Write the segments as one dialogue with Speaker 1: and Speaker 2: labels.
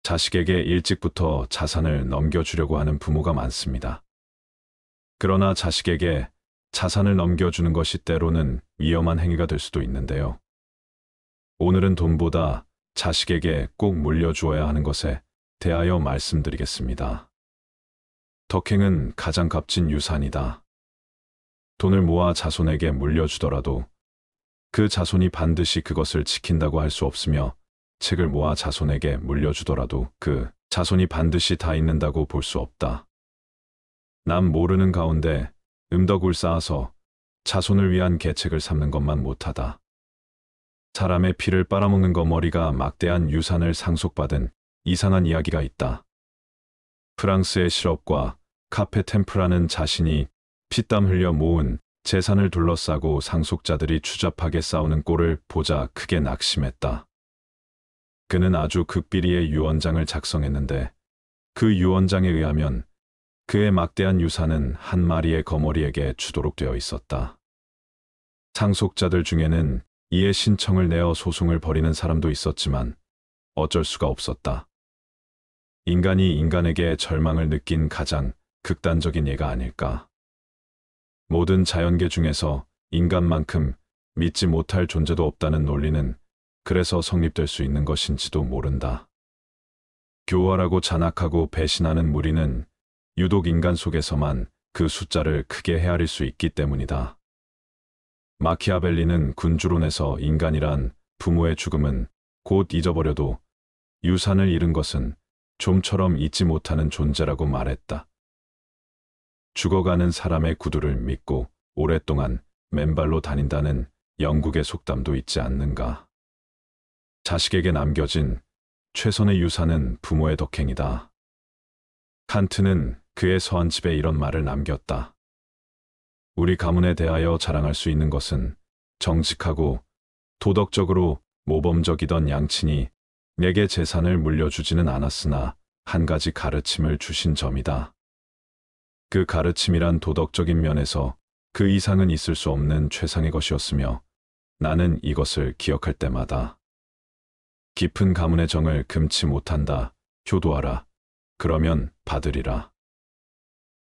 Speaker 1: 자식에게 일찍부터 자산을 넘겨주려고 하는 부모가 많습니다. 그러나 자식에게 자산을 넘겨주는 것이 때로는 위험한 행위가 될 수도 있는데요. 오늘은 돈보다 자식에게 꼭 물려주어야 하는 것에 대하여 말씀드리겠습니다. 덕행은 가장 값진 유산이다. 돈을 모아 자손에게 물려주더라도 그 자손이 반드시 그것을 지킨다고 할 수 없으며, 책을 모아 자손에게 물려주더라도 그 자손이 반드시 다 읽는다고 볼 수 없다. 남 모르는 가운데 음덕을 쌓아서 자손을 위한 계책을 삼는 것만 못하다. 사람의 피를 빨아먹는 거머리가 막대한 유산을 상속받은 이상한 이야기가 있다. 프랑스의 실업과 카페 템프라는 자신이 피땀 흘려 모은 재산을 둘러싸고 상속자들이 추잡하게 싸우는 꼴을 보자 크게 낙심했다. 그는 아주 극비리의 유언장을 작성했는데, 그 유언장에 의하면 그의 막대한 유산은 한 마리의 거머리에게 주도록 되어 있었다. 상속자들 중에는 이에 신청을 내어 소송을 벌이는 사람도 있었지만 어쩔 수가 없었다. 인간이 인간에게 절망을 느낀 가장 극단적인 예가 아닐까. 모든 자연계 중에서 인간만큼 믿지 못할 존재도 없다는 논리는 그래서 성립될 수 있는 것인지도 모른다. 교활하고 잔악하고 배신하는 무리는 유독 인간 속에서만 그 숫자를 크게 헤아릴 수 있기 때문이다. 마키아벨리는 군주론에서 인간이란 부모의 죽음은 곧 잊어버려도 유산을 잃은 것은 좀처럼 잊지 못하는 존재라고 말했다. 죽어가는 사람의 구두를 믿고 오랫동안 맨발로 다닌다는 영국의 속담도 있지 않는가. 자식에게 남겨진 최선의 유산은 부모의 덕행이다. 칸트는 그의 서한집에 이런 말을 남겼다. 우리 가문에 대하여 자랑할 수 있는 것은 정직하고 도덕적으로 모범적이던 양친이 내게 재산을 물려주지는 않았으나 한 가지 가르침을 주신 점이다. 그 가르침이란 도덕적인 면에서 그 이상은 있을 수 없는 최상의 것이었으며, 나는 이것을 기억할 때마다 깊은 가문의 정을 금치 못한다. 효도하라. 그러면 받으리라.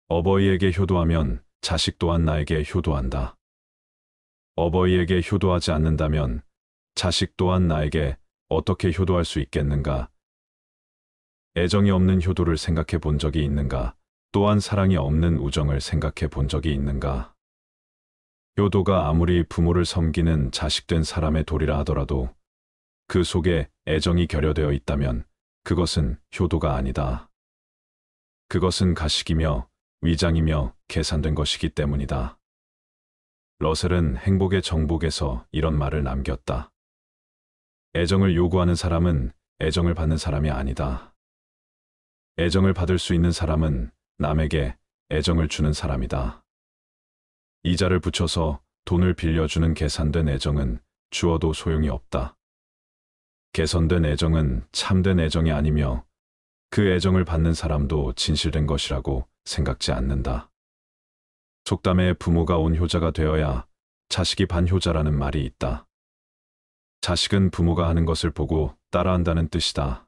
Speaker 1: 어버이에게 효도하면 자식 또한 나에게 효도한다. 어버이에게 효도하지 않는다면 자식 또한 나에게 어떻게 효도할 수 있겠는가? 애정이 없는 효도를 생각해 본 적이 있는가? 또한 사랑이 없는 우정을 생각해 본 적이 있는가? 효도가 아무리 부모를 섬기는 자식된 사람의 도리라 하더라도 그 속에 애정이 결여되어 있다면 그것은 효도가 아니다. 그것은 가식이며 위장이며 계산된 것이기 때문이다. 러셀은 행복의 정복에서 이런 말을 남겼다. 애정을 요구하는 사람은 애정을 받는 사람이 아니다. 애정을 받을 수 있는 사람은 남에게 애정을 주는 사람이다. 이자를 붙여서 돈을 빌려주는 계산된 애정은 주어도 소용이 없다. 개선된 애정은 참된 애정이 아니며 그 애정을 받는 사람도 진실된 것이라고 생각지 않는다. 속담에 부모가 온효자가 되어야 자식이 반효자라는 말이 있다. 자식은 부모가 하는 것을 보고 따라한다는 뜻이다.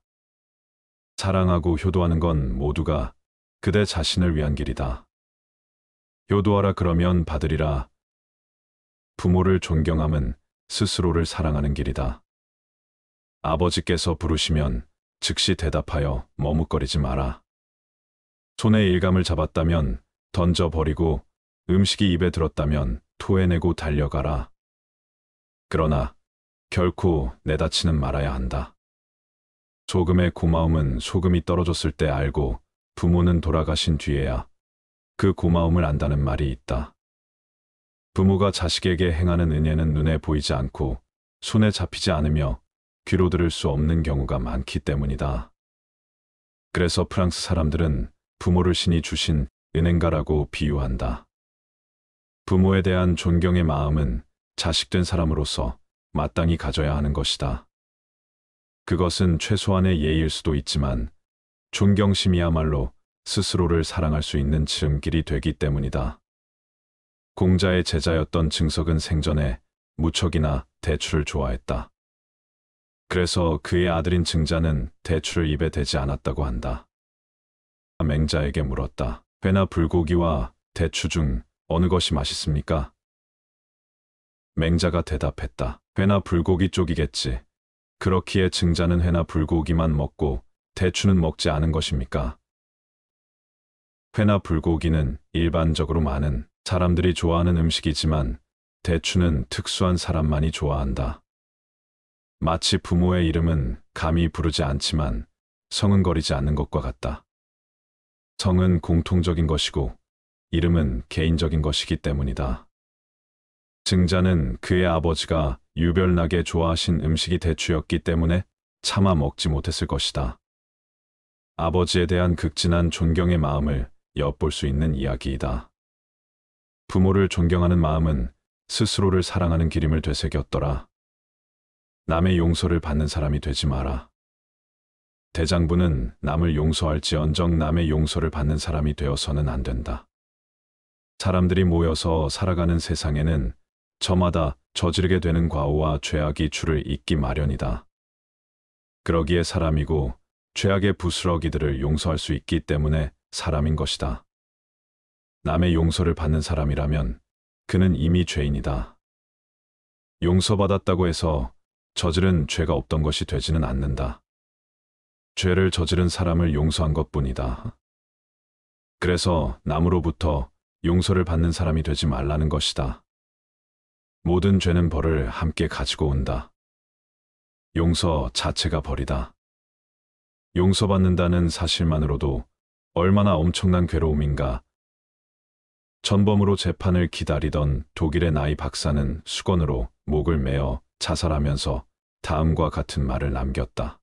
Speaker 1: 사랑하고 효도하는 건 모두가 그대 자신을 위한 길이다. 효도하라 그러면 받으리라. 부모를 존경함은 스스로를 사랑하는 길이다. 아버지께서 부르시면 즉시 대답하여 머뭇거리지 마라. 손에 일감을 잡았다면 던져버리고 음식이 입에 들었다면 토해내고 달려가라. 그러나 결코 내다치는 말아야 한다. 소금의 고마움은 소금이 떨어졌을 때 알고 부모는 돌아가신 뒤에야 그 고마움을 안다는 말이 있다. 부모가 자식에게 행하는 은혜는 눈에 보이지 않고 손에 잡히지 않으며 귀로 들을 수 없는 경우가 많기 때문이다. 그래서 프랑스 사람들은 부모를 신이 주신 은행가라고 비유한다. 부모에 대한 존경의 마음은 자식된 사람으로서 마땅히 가져야 하는 것이다. 그것은 최소한의 예의일 수도 있지만 존경심이야말로 스스로를 사랑할 수 있는 지름길이 되기 때문이다. 공자의 제자였던 증석은 생전에 무척이나 대추를 좋아했다. 그래서 그의 아들인 증자는 대추를 입에 대지 않았다고 한다. 맹자에게 물었다. 회나 불고기와 대추 중 어느 것이 맛있습니까? 맹자가 대답했다. 회나 불고기 쪽이겠지. 그렇기에 증자는 회나 불고기만 먹고 대추는 먹지 않은 것입니까? 회나 불고기는 일반적으로 많은 사람들이 좋아하는 음식이지만 대추는 특수한 사람만이 좋아한다. 마치 부모의 이름은 감히 부르지 않지만 성은거리지 않는 것과 같다. 성은 공통적인 것이고 이름은 개인적인 것이기 때문이다. 증자는 그의 아버지가 유별나게 좋아하신 음식이 대추였기 때문에 차마 먹지 못했을 것이다. 아버지에 대한 극진한 존경의 마음을 엿볼 수 있는 이야기이다. 부모를 존경하는 마음은 스스로를 사랑하는 기림을 되새겼더라. 남의 용서를 받는 사람이 되지 마라. 대장부는 남을 용서할지언정 남의 용서를 받는 사람이 되어서는 안 된다. 사람들이 모여서 살아가는 세상에는 저마다 저지르게 되는 과오와 죄악이 줄을 잇기 마련이다. 그러기에 사람이고 죄악의 부스러기들을 용서할 수 있기 때문에 사람인 것이다. 남의 용서를 받는 사람이라면 그는 이미 죄인이다. 용서받았다고 해서 저지른 죄가 없던 것이 되지는 않는다. 죄를 저지른 사람을 용서한 것뿐이다. 그래서 남으로부터 용서를 받는 사람이 되지 말라는 것이다. 모든 죄는 벌을 함께 가지고 온다. 용서 자체가 벌이다. 용서받는다는 사실만으로도 얼마나 엄청난 괴로움인가. 전범으로 재판을 기다리던 독일의 나이 박사는 수건으로 목을 메어 자살하면서 다음과 같은 말을 남겼다.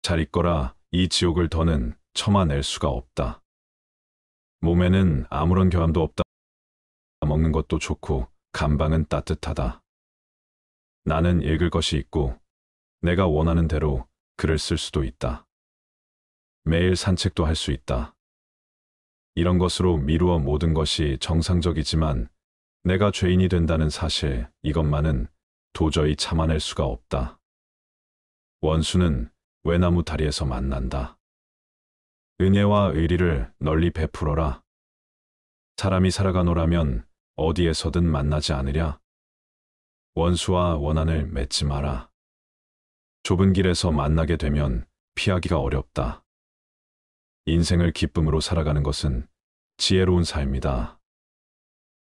Speaker 1: 잘 있거라, 이 지옥을 더는 참아낼 수가 없다. 몸에는 아무런 교함도 없다. 먹는 것도 좋고 감방은 따뜻하다. 나는 읽을 것이 있고 내가 원하는 대로 글을 쓸 수도 있다. 매일 산책도 할 수 있다. 이런 것으로 미루어 모든 것이 정상적이지만 내가 죄인이 된다는 사실, 이것만은 도저히 참아낼 수가 없다. 원수는 외나무 다리에서 만난다. 은혜와 의리를 널리 베풀어라. 사람이 살아가노라면 어디에서든 만나지 않으랴. 원수와 원한을 맺지 마라. 좁은 길에서 만나게 되면 피하기가 어렵다. 인생을 기쁨으로 살아가는 것은 지혜로운 삶이다.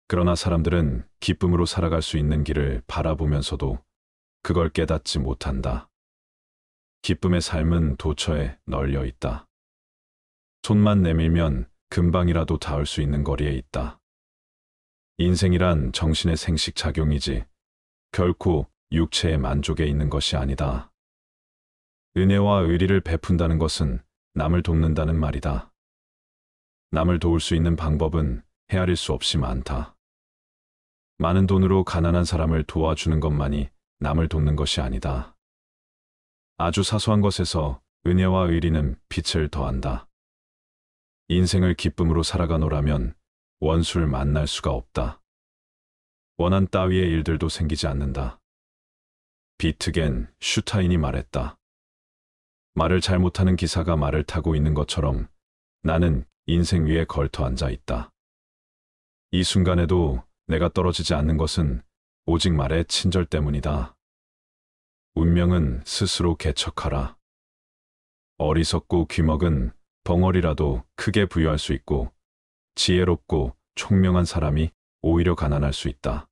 Speaker 1: 그러나 사람들은 기쁨으로 살아갈 수 있는 길을 바라보면서도 그걸 깨닫지 못한다. 기쁨의 삶은 도처에 널려 있다. 손만 내밀면 금방이라도 닿을 수 있는 거리에 있다. 인생이란 정신의 생식작용이지 결코 육체의 만족에 있는 것이 아니다. 은혜와 의리를 베푼다는 것은 남을 돕는다는 말이다. 남을 도울 수 있는 방법은 헤아릴 수 없이 많다. 많은 돈으로 가난한 사람을 도와주는 것만이 남을 돕는 것이 아니다. 아주 사소한 것에서 은혜와 의리는 빛을 더한다. 인생을 기쁨으로 살아가노라면 원수를 만날 수가 없다. 원한 따위의 일들도 생기지 않는다. 비트겐 슈타인이 말했다. 말을 잘못하는 기사가 말을 타고 있는 것처럼 나는 인생 위에 걸터 앉아 있다. 이 순간에도 내가 떨어지지 않는 것은 오직 말의 친절 때문이다. 운명은 스스로 개척하라. 어리석고 귀먹은 벙어리라도 크게 부유할 수 있고 지혜롭고 총명한 사람이 오히려 가난할 수 있다.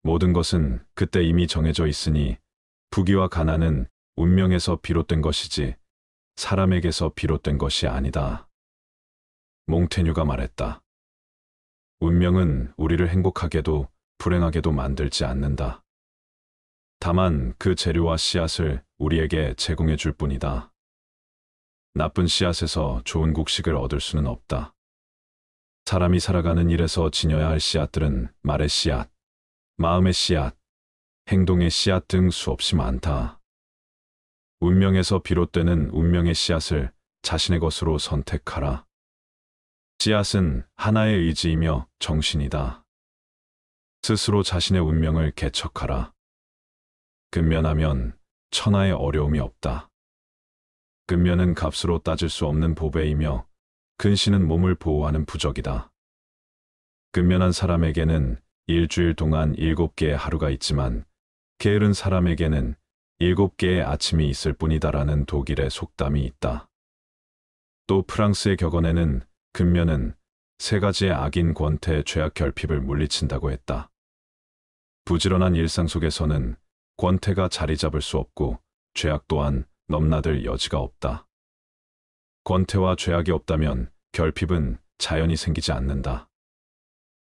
Speaker 1: 모든 것은 그때 이미 정해져 있으니 부귀와 가난은 운명에서 비롯된 것이지 사람에게서 비롯된 것이 아니다. 몽테뉴가 말했다. 운명은 우리를 행복하게도 불행하게도 만들지 않는다. 다만 그 재료와 씨앗을 우리에게 제공해 줄 뿐이다. 나쁜 씨앗에서 좋은 곡식을 얻을 수는 없다. 사람이 살아가는 일에서 지녀야 할 씨앗들은 말의 씨앗, 마음의 씨앗, 행동의 씨앗 등 수없이 많다. 운명에서 비롯되는 운명의 씨앗을 자신의 것으로 선택하라. 씨앗은 하나의 의지이며 정신이다. 스스로 자신의 운명을 개척하라. 근면하면 천하의 어려움이 없다. 근면은 값으로 따질 수 없는 보배이며 근시는 몸을 보호하는 부적이다. 근면한 사람에게는 일주일 동안 7개의 하루가 있지만 게으른 사람에게는 7개의 아침이 있을 뿐이다라는 독일의 속담이 있다. 또 프랑스의 격언에는 근면은 3가지의 악인 권태의 죄악 결핍을 물리친다고 했다. 부지런한 일상 속에서는 권태가 자리 잡을 수 없고 죄악 또한 넘나들 여지가 없다. 권태와 죄악이 없다면 결핍은 자연히 생기지 않는다.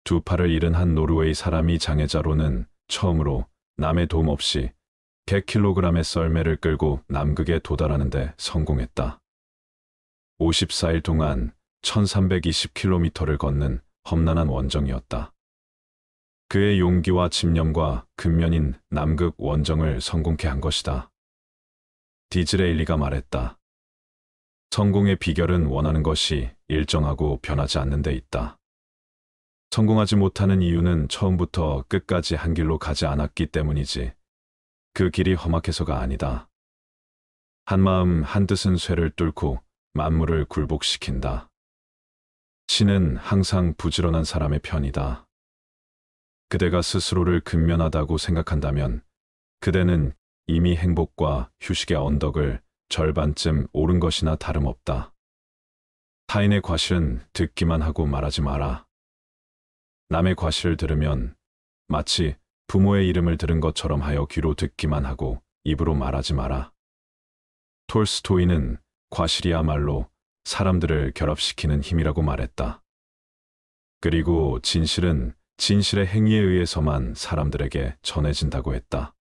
Speaker 1: 2팔을 잃은 한 노르웨이 사람이 장애자로는 처음으로 남의 도움 없이 100kg의 썰매를 끌고 남극에 도달하는 데 성공했다. 54일 동안 1320km를 걷는 험난한 원정이었다. 그의 용기와 집념과 근면인 남극 원정을 성공케 한 것이다. 디즈레일리가 말했다. 성공의 비결은 원하는 것이 일정하고 변하지 않는 데 있다. 성공하지 못하는 이유는 처음부터 끝까지 한 길로 가지 않았기 때문이지 그 길이 험악해서가 아니다. 한마음 한뜻은 쇠를 뚫고 만물을 굴복시킨다. 신은 항상 부지런한 사람의 편이다. 그대가 스스로를 근면하다고 생각한다면 그대는 이미 행복과 휴식의 언덕을 절반쯤 오른 것이나 다름없다. 타인의 과실은 듣기만 하고 말하지 마라. 남의 과실을 들으면 마치 부모의 이름을 들은 것처럼 하여 귀로 듣기만 하고 입으로 말하지 마라. 톨스토이는 과실이야말로 사람들을 결합시키는 힘이라고 말했다. 그리고 진실은 진실의 행위에 의해서만 사람들에게 전해진다고 했다.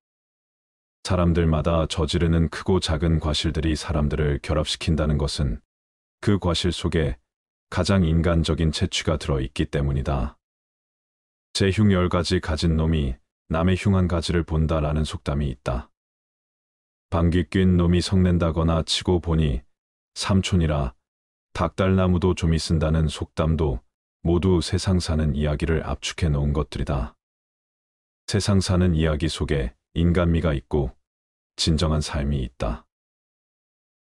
Speaker 1: 사람들마다 저지르는 크고 작은 과실들이 사람들을 결합시킨다는 것은 그 과실 속에 가장 인간적인 채취가 들어있기 때문이다. 제 흉 10가지 가진 놈이 남의 흉 1가지를 본다라는 속담이 있다. 방귀 뀐 놈이 성낸다거나 치고 보니 삼촌이라 닭달나무도 좀이 쓴다는 속담도 모두 세상 사는 이야기를 압축해 놓은 것들이다. 세상 사는 이야기 속에 인간미가 있고 진정한 삶이 있다.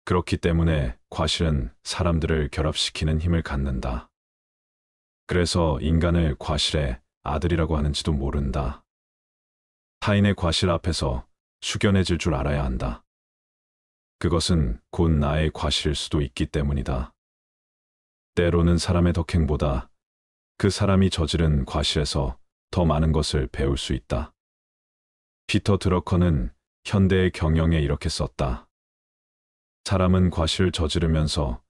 Speaker 1: 그렇기 때문에 과실은 사람들을 결합시키는 힘을 갖는다. 그래서 인간을 과실의 아들이라고 하는지도 모른다. 타인의 과실 앞에서 숙연해질 줄 알아야 한다. 그것은 곧 나의 과실일 수도 있기 때문이다. 때로는 사람의 덕행보다 그 사람이 저지른 과실에서 더 많은 것을 배울 수 있다. 피터 드러커는 현대의 경영에 이렇게 썼다. 사람은 과실을 저지르면서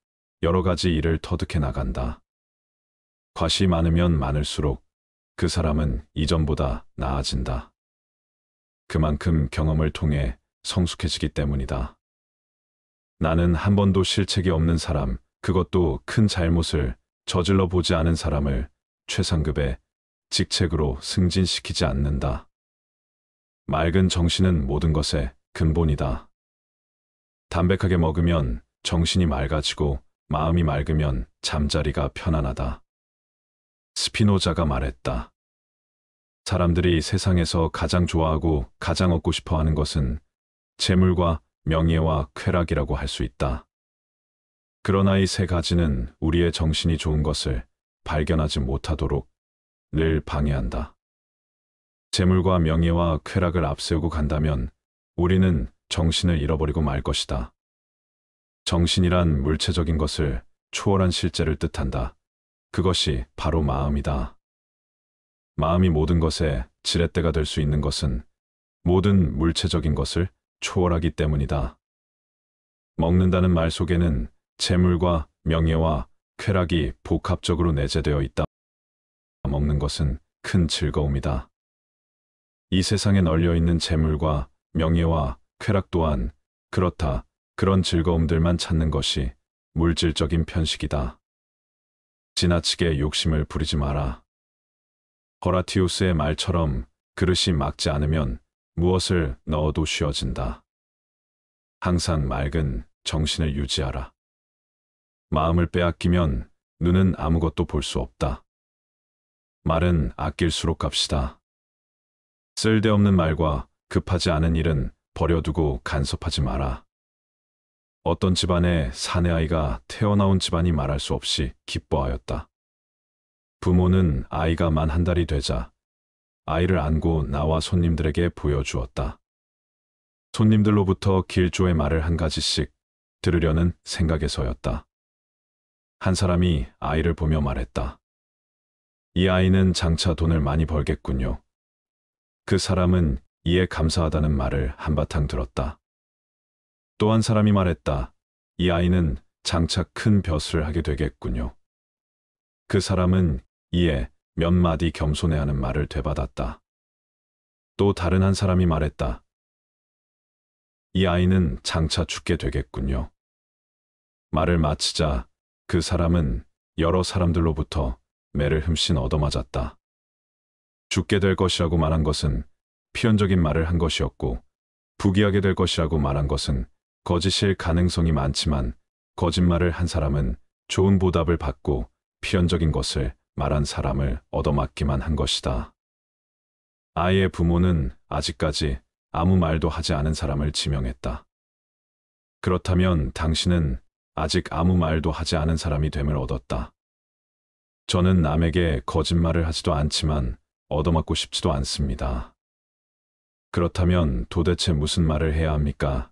Speaker 1: 여러 가지 일을 터득해 나간다. 과실이 많으면 많을수록 그 사람은 이전보다 나아진다. 그만큼 경험을 통해 성숙해지기 때문이다. 나는 한 번도 실책이 없는 사람, 그것도 큰 잘못을 저질러 보지 않은 사람을 최상급의 직책으로 승진시키지 않는다. 맑은 정신은 모든 것의 근본이다. 담백하게 먹으면 정신이 맑아지고 마음이 맑으면 잠자리가 편안하다. 스피노자가 말했다. 사람들이 세상에서 가장 좋아하고 가장 얻고 싶어 하는 것은 재물과 명예와 쾌락이라고 할 수 있다. 그러나 이 3가지는 우리의 정신이 좋은 것을 발견하지 못하도록 늘 방해한다. 재물과 명예와 쾌락을 앞세우고 간다면 우리는 정신을 잃어버리고 말 것이다. 정신이란 물체적인 것을 초월한 실제를 뜻한다. 그것이 바로 마음이다. 마음이 모든 것의 지렛대가 될 수 있는 것은 모든 물체적인 것을 초월하기 때문이다. 먹는다는 말 속에는 재물과 명예와 쾌락이 복합적으로 내재되어 있다. 먹는 것은 큰 즐거움이다. 이 세상에 널려 있는 재물과 명예와 쾌락 또한 그렇다. 그런 즐거움들만 찾는 것이 물질적인 편식이다. 지나치게 욕심을 부리지 마라. 호라티우스의 말처럼 그릇이 막지 않으면 무엇을 넣어도 쉬어진다. 항상 맑은 정신을 유지하라. 마음을 빼앗기면 눈은 아무것도 볼 수 없다. 말은 아낄수록 값이다. 쓸데없는 말과 급하지 않은 일은 버려두고 간섭하지 마라. 어떤 집안에 사내아이가 태어나온 집안이 말할 수 없이 기뻐하였다. 부모는 아이가 만 한 달이 되자 아이를 안고 나와 손님들에게 보여주었다. 손님들로부터 길조의 말을 한 가지씩 들으려는 생각에서였다. 한 사람이 아이를 보며 말했다. 이 아이는 장차 돈을 많이 벌겠군요. 그 사람은 이에 감사하다는 말을 한바탕 들었다. 또 한 사람이 말했다. 이 아이는 장차 큰 벼슬을 하게 되겠군요. 그 사람은 이에 몇 마디 겸손해하는 말을 되받았다. 또 다른 한 사람이 말했다. 이 아이는 장차 죽게 되겠군요. 말을 마치자 그 사람은 여러 사람들로부터 매를 흠씬 얻어맞았다. 죽게 될 것이라고 말한 것은 필연적인 말을 한 것이었고, 부귀하게 될 것이라고 말한 것은 거짓일 가능성이 많지만, 거짓말을 한 사람은 좋은 보답을 받고 필연적인 것을 말한 사람을 얻어맞기만 한 것이다. 아이의 부모는 아직까지 아무 말도 하지 않은 사람을 지명했다. 그렇다면 당신은 아직 아무 말도 하지 않은 사람이 됨을 얻었다. 저는 남에게 거짓말을 하지도 않지만 얻어맞고 싶지도 않습니다. 그렇다면 도대체 무슨 말을 해야 합니까?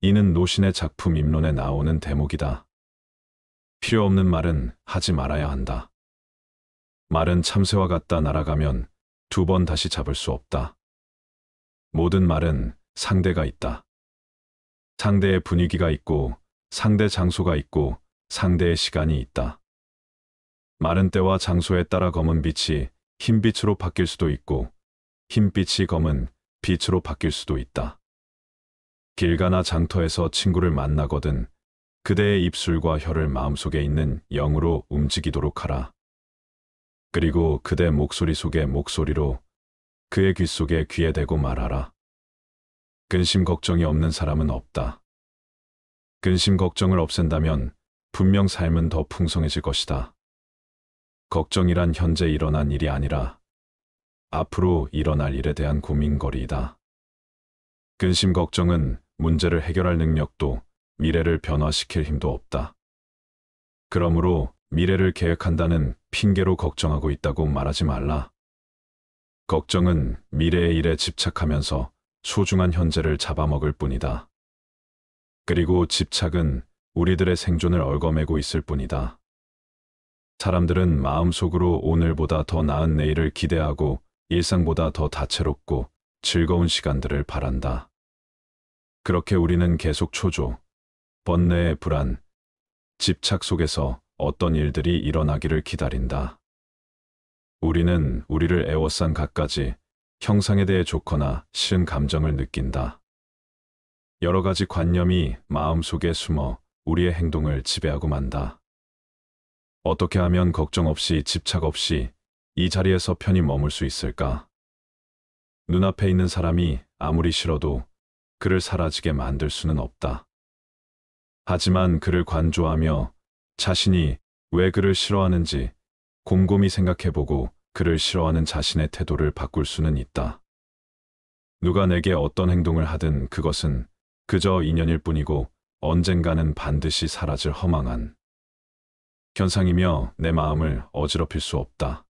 Speaker 1: 이는 노신의 작품 입론에 나오는 대목이다. 필요 없는 말은 하지 말아야 한다. 말은 참새와 같다 날아가면 2번 다시 잡을 수 없다. 모든 말은 상대가 있다. 상대의 분위기가 있고, 상대 장소가 있고, 상대의 시간이 있다. 마른 때와 장소에 따라 검은 빛이 흰빛으로 바뀔 수도 있고, 흰빛이 검은 빛으로 바뀔 수도 있다. 길 가나 장터에서 친구를 만나거든 그대의 입술과 혀를 마음속에 있는 영으로 움직이도록 하라. 그리고 그대 목소리 속의 목소리로 그의 귀 속에 귀에 대고 말하라. 근심 걱정이 없는 사람은 없다. 근심 걱정을 없앤다면 분명 삶은 더 풍성해질 것이다. 걱정이란 현재 일어난 일이 아니라 앞으로 일어날 일에 대한 고민거리이다. 근심 걱정은 문제를 해결할 능력도 미래를 변화시킬 힘도 없다. 그러므로 미래를 계획한다는 핑계로 걱정하고 있다고 말하지 말라. 걱정은 미래의 일에 집착하면서 소중한 현재를 잡아먹을 뿐이다. 그리고 집착은 우리들의 생존을 얽어매고 있을 뿐이다. 사람들은 마음속으로 오늘보다 더 나은 내일을 기대하고 일상보다 더 다채롭고 즐거운 시간들을 바란다. 그렇게 우리는 계속 초조, 번뇌의 불안, 집착 속에서 어떤 일들이 일어나기를 기다린다. 우리는 우리를 애워싼 갖가지 형상에 대해 좋거나 싫은 감정을 느낀다. 여러 가지 관념이 마음속에 숨어 우리의 행동을 지배하고 만다. 어떻게 하면 걱정 없이 집착 없이 이 자리에서 편히 머물 수 있을까? 눈앞에 있는 사람이 아무리 싫어도 그를 사라지게 만들 수는 없다. 하지만 그를 관조하며 자신이 왜 그를 싫어하는지 곰곰이 생각해보고 그를 싫어하는 자신의 태도를 바꿀 수는 있다. 누가 내게 어떤 행동을 하든 그것은 그저 인연일 뿐이고 언젠가는 반드시 사라질 허망한 현상이며 내 마음을 어지럽힐 수 없다.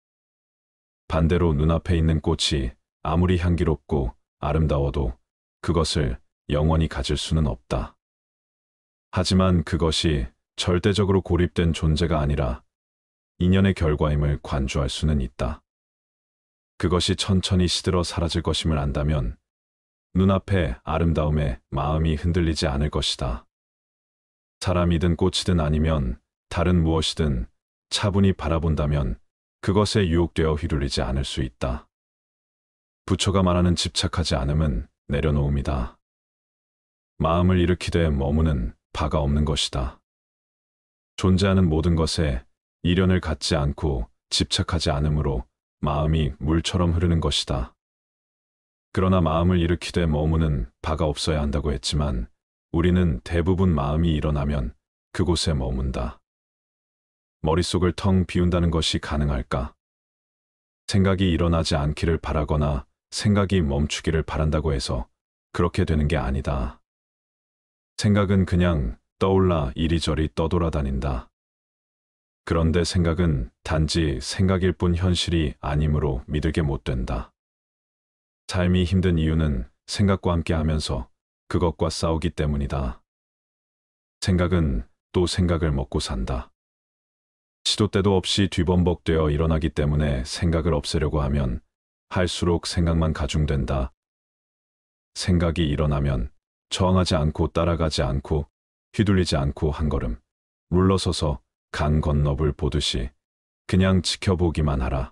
Speaker 1: 반대로 눈앞에 있는 꽃이 아무리 향기롭고 아름다워도 그것을 영원히 가질 수는 없다. 하지만 그것이 절대적으로 고립된 존재가 아니라 인연의 결과임을 관조할 수는 있다. 그것이 천천히 시들어 사라질 것임을 안다면 눈앞의 아름다움에 마음이 흔들리지 않을 것이다. 사람이든 꽃이든 아니면 다른 무엇이든 차분히 바라본다면 그것에 유혹되어 휘둘리지 않을 수 있다. 부처가 말하는 집착하지 않음은 내려놓음이다. 마음을 일으키되 머무는 바가 없는 것이다. 존재하는 모든 것에 이련을 갖지 않고 집착하지 않으므로 마음이 물처럼 흐르는 것이다. 그러나 마음을 일으키되 머무는 바가 없어야 한다고 했지만 우리는 대부분 마음이 일어나면 그곳에 머문다. 머릿속을 텅 비운다는 것이 가능할까? 생각이 일어나지 않기를 바라거나 생각이 멈추기를 바란다고 해서 그렇게 되는 게 아니다. 생각은 그냥 떠올라 이리저리 떠돌아다닌다. 그런데 생각은 단지 생각일 뿐 현실이 아니므로 믿을게 못 된다. 삶이 힘든 이유는 생각과 함께 하면서 그것과 싸우기 때문이다. 생각은 또 생각을 먹고 산다. 시도 때도 없이 뒤범벅되어 일어나기 때문에 생각을 없애려고 하면 할수록 생각만 가중된다. 생각이 일어나면 저항하지 않고 따라가지 않고 휘둘리지 않고 한 걸음 물러서서 강 건너물 보듯이 그냥 지켜보기만 하라.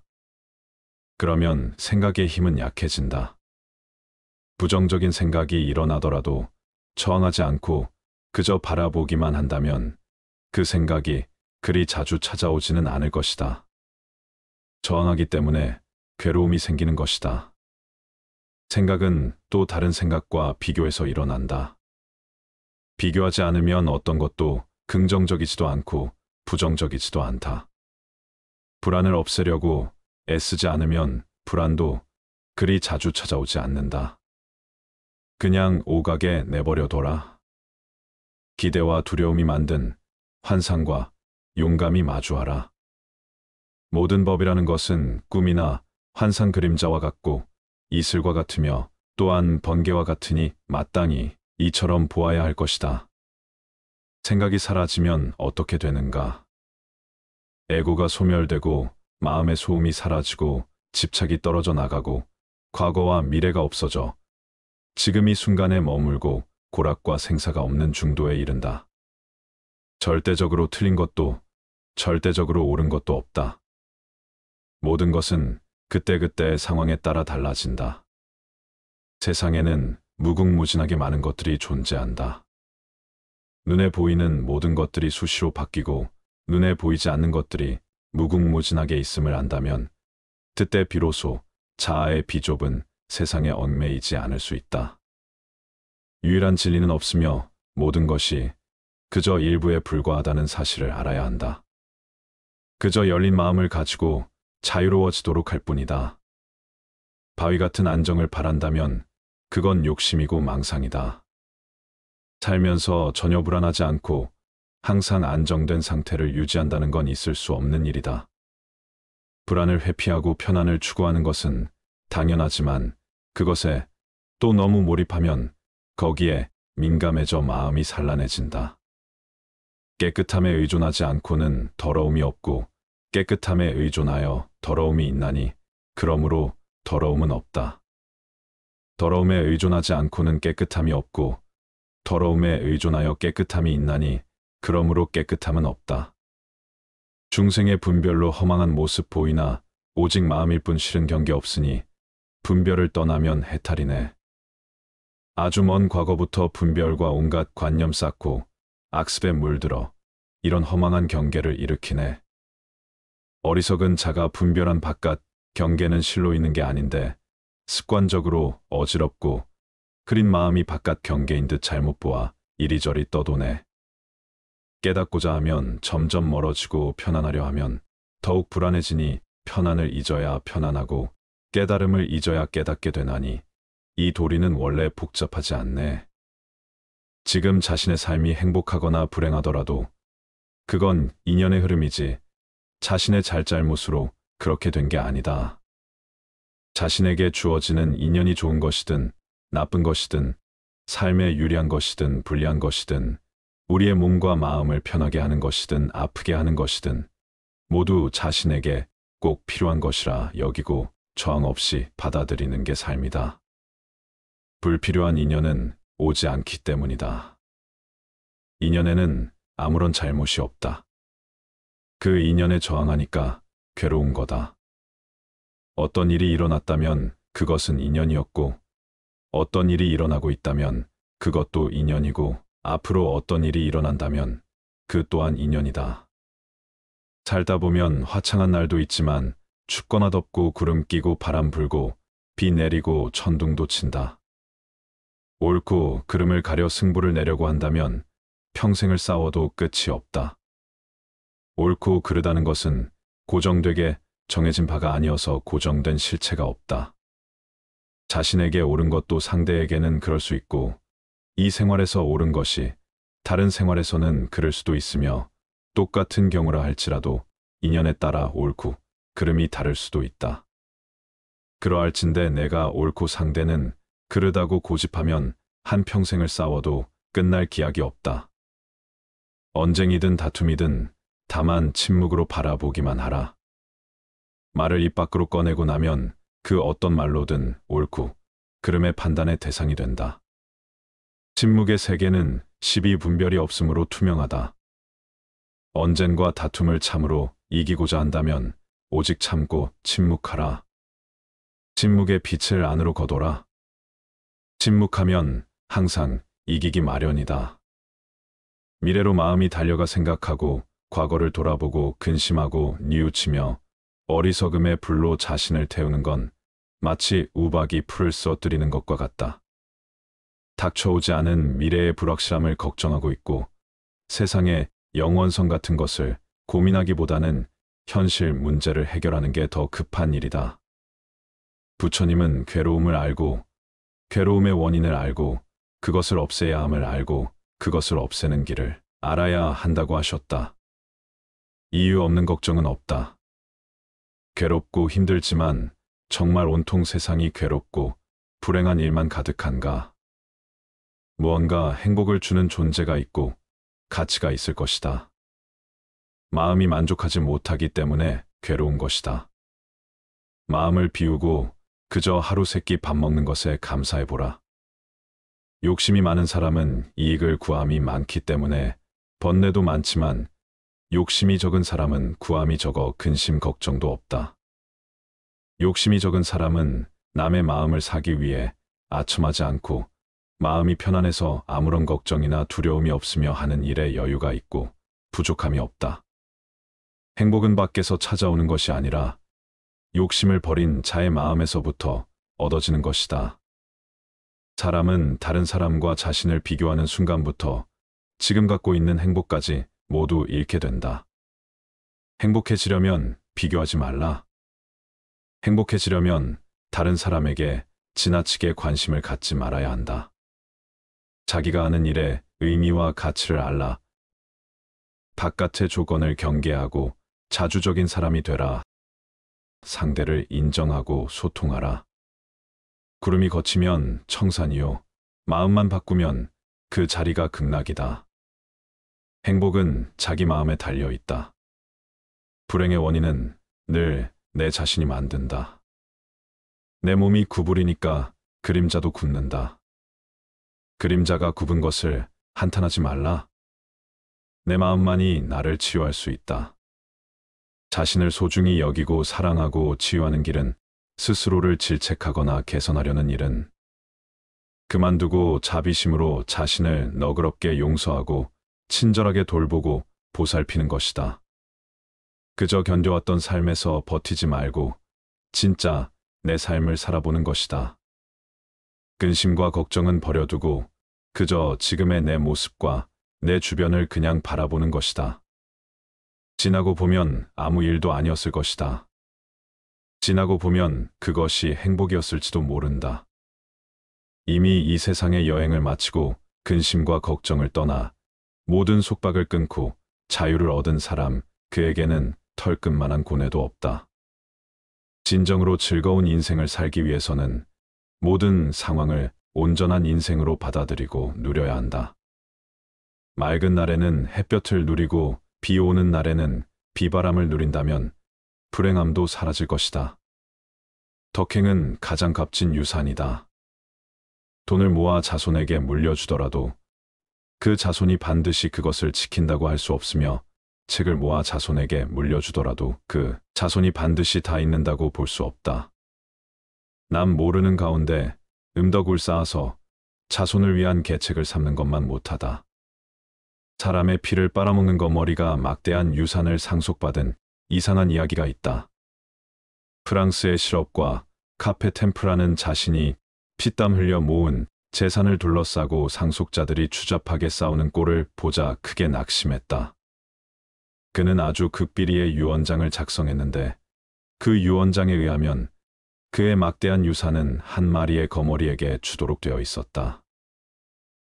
Speaker 1: 그러면 생각의 힘은 약해진다. 부정적인 생각이 일어나더라도 저항하지 않고 그저 바라보기만 한다면 그 생각이 그리 자주 찾아오지는 않을 것이다. 저항하기 때문에 괴로움이 생기는 것이다. 생각은 또 다른 생각과 비교해서 일어난다. 비교하지 않으면 어떤 것도 긍정적이지도 않고 부정적이지도 않다. 불안을 없애려고 애쓰지 않으면 불안도 그리 자주 찾아오지 않는다. 그냥 오가게 내버려둬라. 기대와 두려움이 만든 환상과 용감히 마주하라. 모든 법이라는 것은 꿈이나 환상 그림자와 같고 이슬과 같으며 또한 번개와 같으니 마땅히 이처럼 보아야 할 것이다. 생각이 사라지면 어떻게 되는가? 애고가 소멸되고 마음의 소음이 사라지고 집착이 떨어져 나가고 과거와 미래가 없어져 지금 이 순간에 머물고 고락과 생사가 없는 중도에 이른다. 절대적으로 틀린 것도 절대적으로 옳은 것도 없다. 모든 것은 그때그때의 상황에 따라 달라진다. 세상에는 무궁무진하게 많은 것들이 존재한다. 눈에 보이는 모든 것들이 수시로 바뀌고 눈에 보이지 않는 것들이 무궁무진하게 있음을 안다면 그때 비로소 자아의 비좁은 세상에 얽매이지 않을 수 있다. 유일한 진리는 없으며 모든 것이 그저 일부에 불과하다는 사실을 알아야 한다. 그저 열린 마음을 가지고 자유로워지도록 할 뿐이다. 바위 같은 안정을 바란다면 그건 욕심이고 망상이다. 살면서 전혀 불안하지 않고 항상 안정된 상태를 유지한다는 건 있을 수 없는 일이다. 불안을 회피하고 편안을 추구하는 것은 당연하지만 그것에 또 너무 몰입하면 거기에 민감해져 마음이 산란해진다. 깨끗함에 의존하지 않고는 더러움이 없고 깨끗함에 의존하여 더러움이 있나니 그러므로 더러움은 없다. 더러움에 의존하지 않고는 깨끗함이 없고 더러움에 의존하여 깨끗함이 있나니 그러므로 깨끗함은 없다. 중생의 분별로 허망한 모습 보이나 오직 마음일 뿐 실은 경계 없으니 분별을 떠나면 해탈이네. 아주 먼 과거부터 분별과 온갖 관념 쌓고 악습에 물들어 이런 허망한 경계를 일으키네. 어리석은 자가 분별한 바깥 경계는 실로 있는 게 아닌데 습관적으로 어지럽고 흐린 마음이 바깥 경계인 듯 잘못 보아 이리저리 떠도네. 깨닫고자 하면 점점 멀어지고 편안하려 하면 더욱 불안해지니 편안을 잊어야 편안하고 깨달음을 잊어야 깨닫게 되나니 이 도리는 원래 복잡하지 않네. 지금 자신의 삶이 행복하거나 불행하더라도 그건 인연의 흐름이지 자신의 잘잘못으로 그렇게 된 게 아니다. 자신에게 주어지는 인연이 좋은 것이든 나쁜 것이든 삶에 유리한 것이든 불리한 것이든 우리의 몸과 마음을 편하게 하는 것이든 아프게 하는 것이든 모두 자신에게 꼭 필요한 것이라 여기고 저항 없이 받아들이는 게 삶이다. 불필요한 인연은 오지 않기 때문이다. 인연에는 아무런 잘못이 없다. 그 인연에 저항하니까 괴로운 거다. 어떤 일이 일어났다면 그것은 인연이었고 어떤 일이 일어나고 있다면 그것도 인연이고 앞으로 어떤 일이 일어난다면 그 또한 인연이다. 살다 보면 화창한 날도 있지만 춥거나 덥고 구름 끼고 바람 불고 비 내리고 천둥도 친다. 옳고 그름을 가려 승부를 내려고 한다면 평생을 싸워도 끝이 없다. 옳고 그르다는 것은 고정되게 정해진 바가 아니어서 고정된 실체가 없다. 자신에게 옳은 것도 상대에게는 그럴 수 있고, 이 생활에서 옳은 것이 다른 생활에서는 그럴 수도 있으며, 똑같은 경우라 할지라도 인연에 따라 옳고 그름이 다를 수도 있다. 그러할진대 내가 옳고 상대는 그르다고 고집하면 한평생을 싸워도 끝날 기약이 없다. 언쟁이든 다툼이든 다만 침묵으로 바라보기만 하라. 말을 입 밖으로 꺼내고 나면 그 어떤 말로든 옳고 그름의 판단의 대상이 된다. 침묵의 세계는 시비분별이 없으므로 투명하다. 언쟁과 다툼을 참으로 이기고자 한다면 오직 참고 침묵하라. 침묵의 빛을 안으로 거둬라. 침묵하면 항상 이기기 마련이다. 미래로 마음이 달려가 생각하고 과거를 돌아보고 근심하고 뉘우치며 어리석음의 불로 자신을 태우는 건 마치 우박이 풀을 쏘뜨리는 것과 같다. 닥쳐오지 않은 미래의 불확실함을 걱정하고 있고 세상의 영원성 같은 것을 고민하기보다는 현실 문제를 해결하는 게 더 급한 일이다. 부처님은 괴로움을 알고 괴로움의 원인을 알고 그것을 없애야 함을 알고 그것을 없애는 길을 알아야 한다고 하셨다. 이유 없는 걱정은 없다. 괴롭고 힘들지만 정말 온통 세상이 괴롭고 불행한 일만 가득한가? 무언가 행복을 주는 존재가 있고 가치가 있을 것이다. 마음이 만족하지 못하기 때문에 괴로운 것이다. 마음을 비우고 그저 하루 세끼 밥 먹는 것에 감사해보라. 욕심이 많은 사람은 이익을 구함이 많기 때문에 번뇌도 많지만 욕심이 적은 사람은 구함이 적어 근심 걱정도 없다. 욕심이 적은 사람은 남의 마음을 사기 위해 아첨하지 않고 마음이 편안해서 아무런 걱정이나 두려움이 없으며 하는 일에 여유가 있고 부족함이 없다. 행복은 밖에서 찾아오는 것이 아니라 욕심을 버린 자의 마음에서부터 얻어지는 것이다. 사람은 다른 사람과 자신을 비교하는 순간부터 지금 갖고 있는 행복까지 모두 잃게 된다. 행복해지려면 비교하지 말라. 행복해지려면 다른 사람에게 지나치게 관심을 갖지 말아야 한다. 자기가 하는 일의 의미와 가치를 알라. 바깥의 조건을 경계하고 자주적인 사람이 되라. 상대를 인정하고 소통하라. 구름이 걷히면 청산이요. 마음만 바꾸면 그 자리가 극락이다. 행복은 자기 마음에 달려 있다. 불행의 원인은 늘 내 자신이 만든다. 내 몸이 구부리니까 그림자도 굽는다. 그림자가 굽은 것을 한탄하지 말라. 내 마음만이 나를 치유할 수 있다. 자신을 소중히 여기고 사랑하고 치유하는 길은 스스로를 질책하거나 개선하려는 일은 그만두고 자비심으로 자신을 너그럽게 용서하고 친절하게 돌보고 보살피는 것이다. 그저 견뎌왔던 삶에서 버티지 말고 진짜 내 삶을 살아보는 것이다. 근심과 걱정은 버려두고 그저 지금의 내 모습과 내 주변을 그냥 바라보는 것이다. 지나고 보면 아무 일도 아니었을 것이다. 지나고 보면 그것이 행복이었을지도 모른다. 이미 이 세상의 여행을 마치고 근심과 걱정을 떠나 모든 속박을 끊고 자유를 얻은 사람, 그에게는 털끝만한 고뇌도 없다. 진정으로 즐거운 인생을 살기 위해서는 모든 상황을 온전한 인생으로 받아들이고 누려야 한다. 맑은 날에는 햇볕을 누리고 비 오는 날에는 비바람을 누린다면 불행함도 사라질 것이다. 덕행은 가장 값진 유산이다. 돈을 모아 자손에게 물려주더라도 그 자손이 반드시 그것을 지킨다고 할 수 없으며 책을 모아 자손에게 물려주더라도 그 자손이 반드시 다 읽는다고 볼 수 없다. 남 모르는 가운데 음덕을 쌓아서 자손을 위한 계책을 삼는 것만 못하다. 사람의 피를 빨아먹는 거머리가 막대한 유산을 상속받은 이상한 이야기가 있다. 프랑스의 실업과 카페 템프라는 자신이 피땀 흘려 모은 재산을 둘러싸고 상속자들이 추잡하게 싸우는 꼴을 보자 크게 낙심했다. 그는 아주 극비리의 유언장을 작성했는데 그 유언장에 의하면 그의 막대한 유산은 한 마리의 거머리에게 주도록 되어 있었다.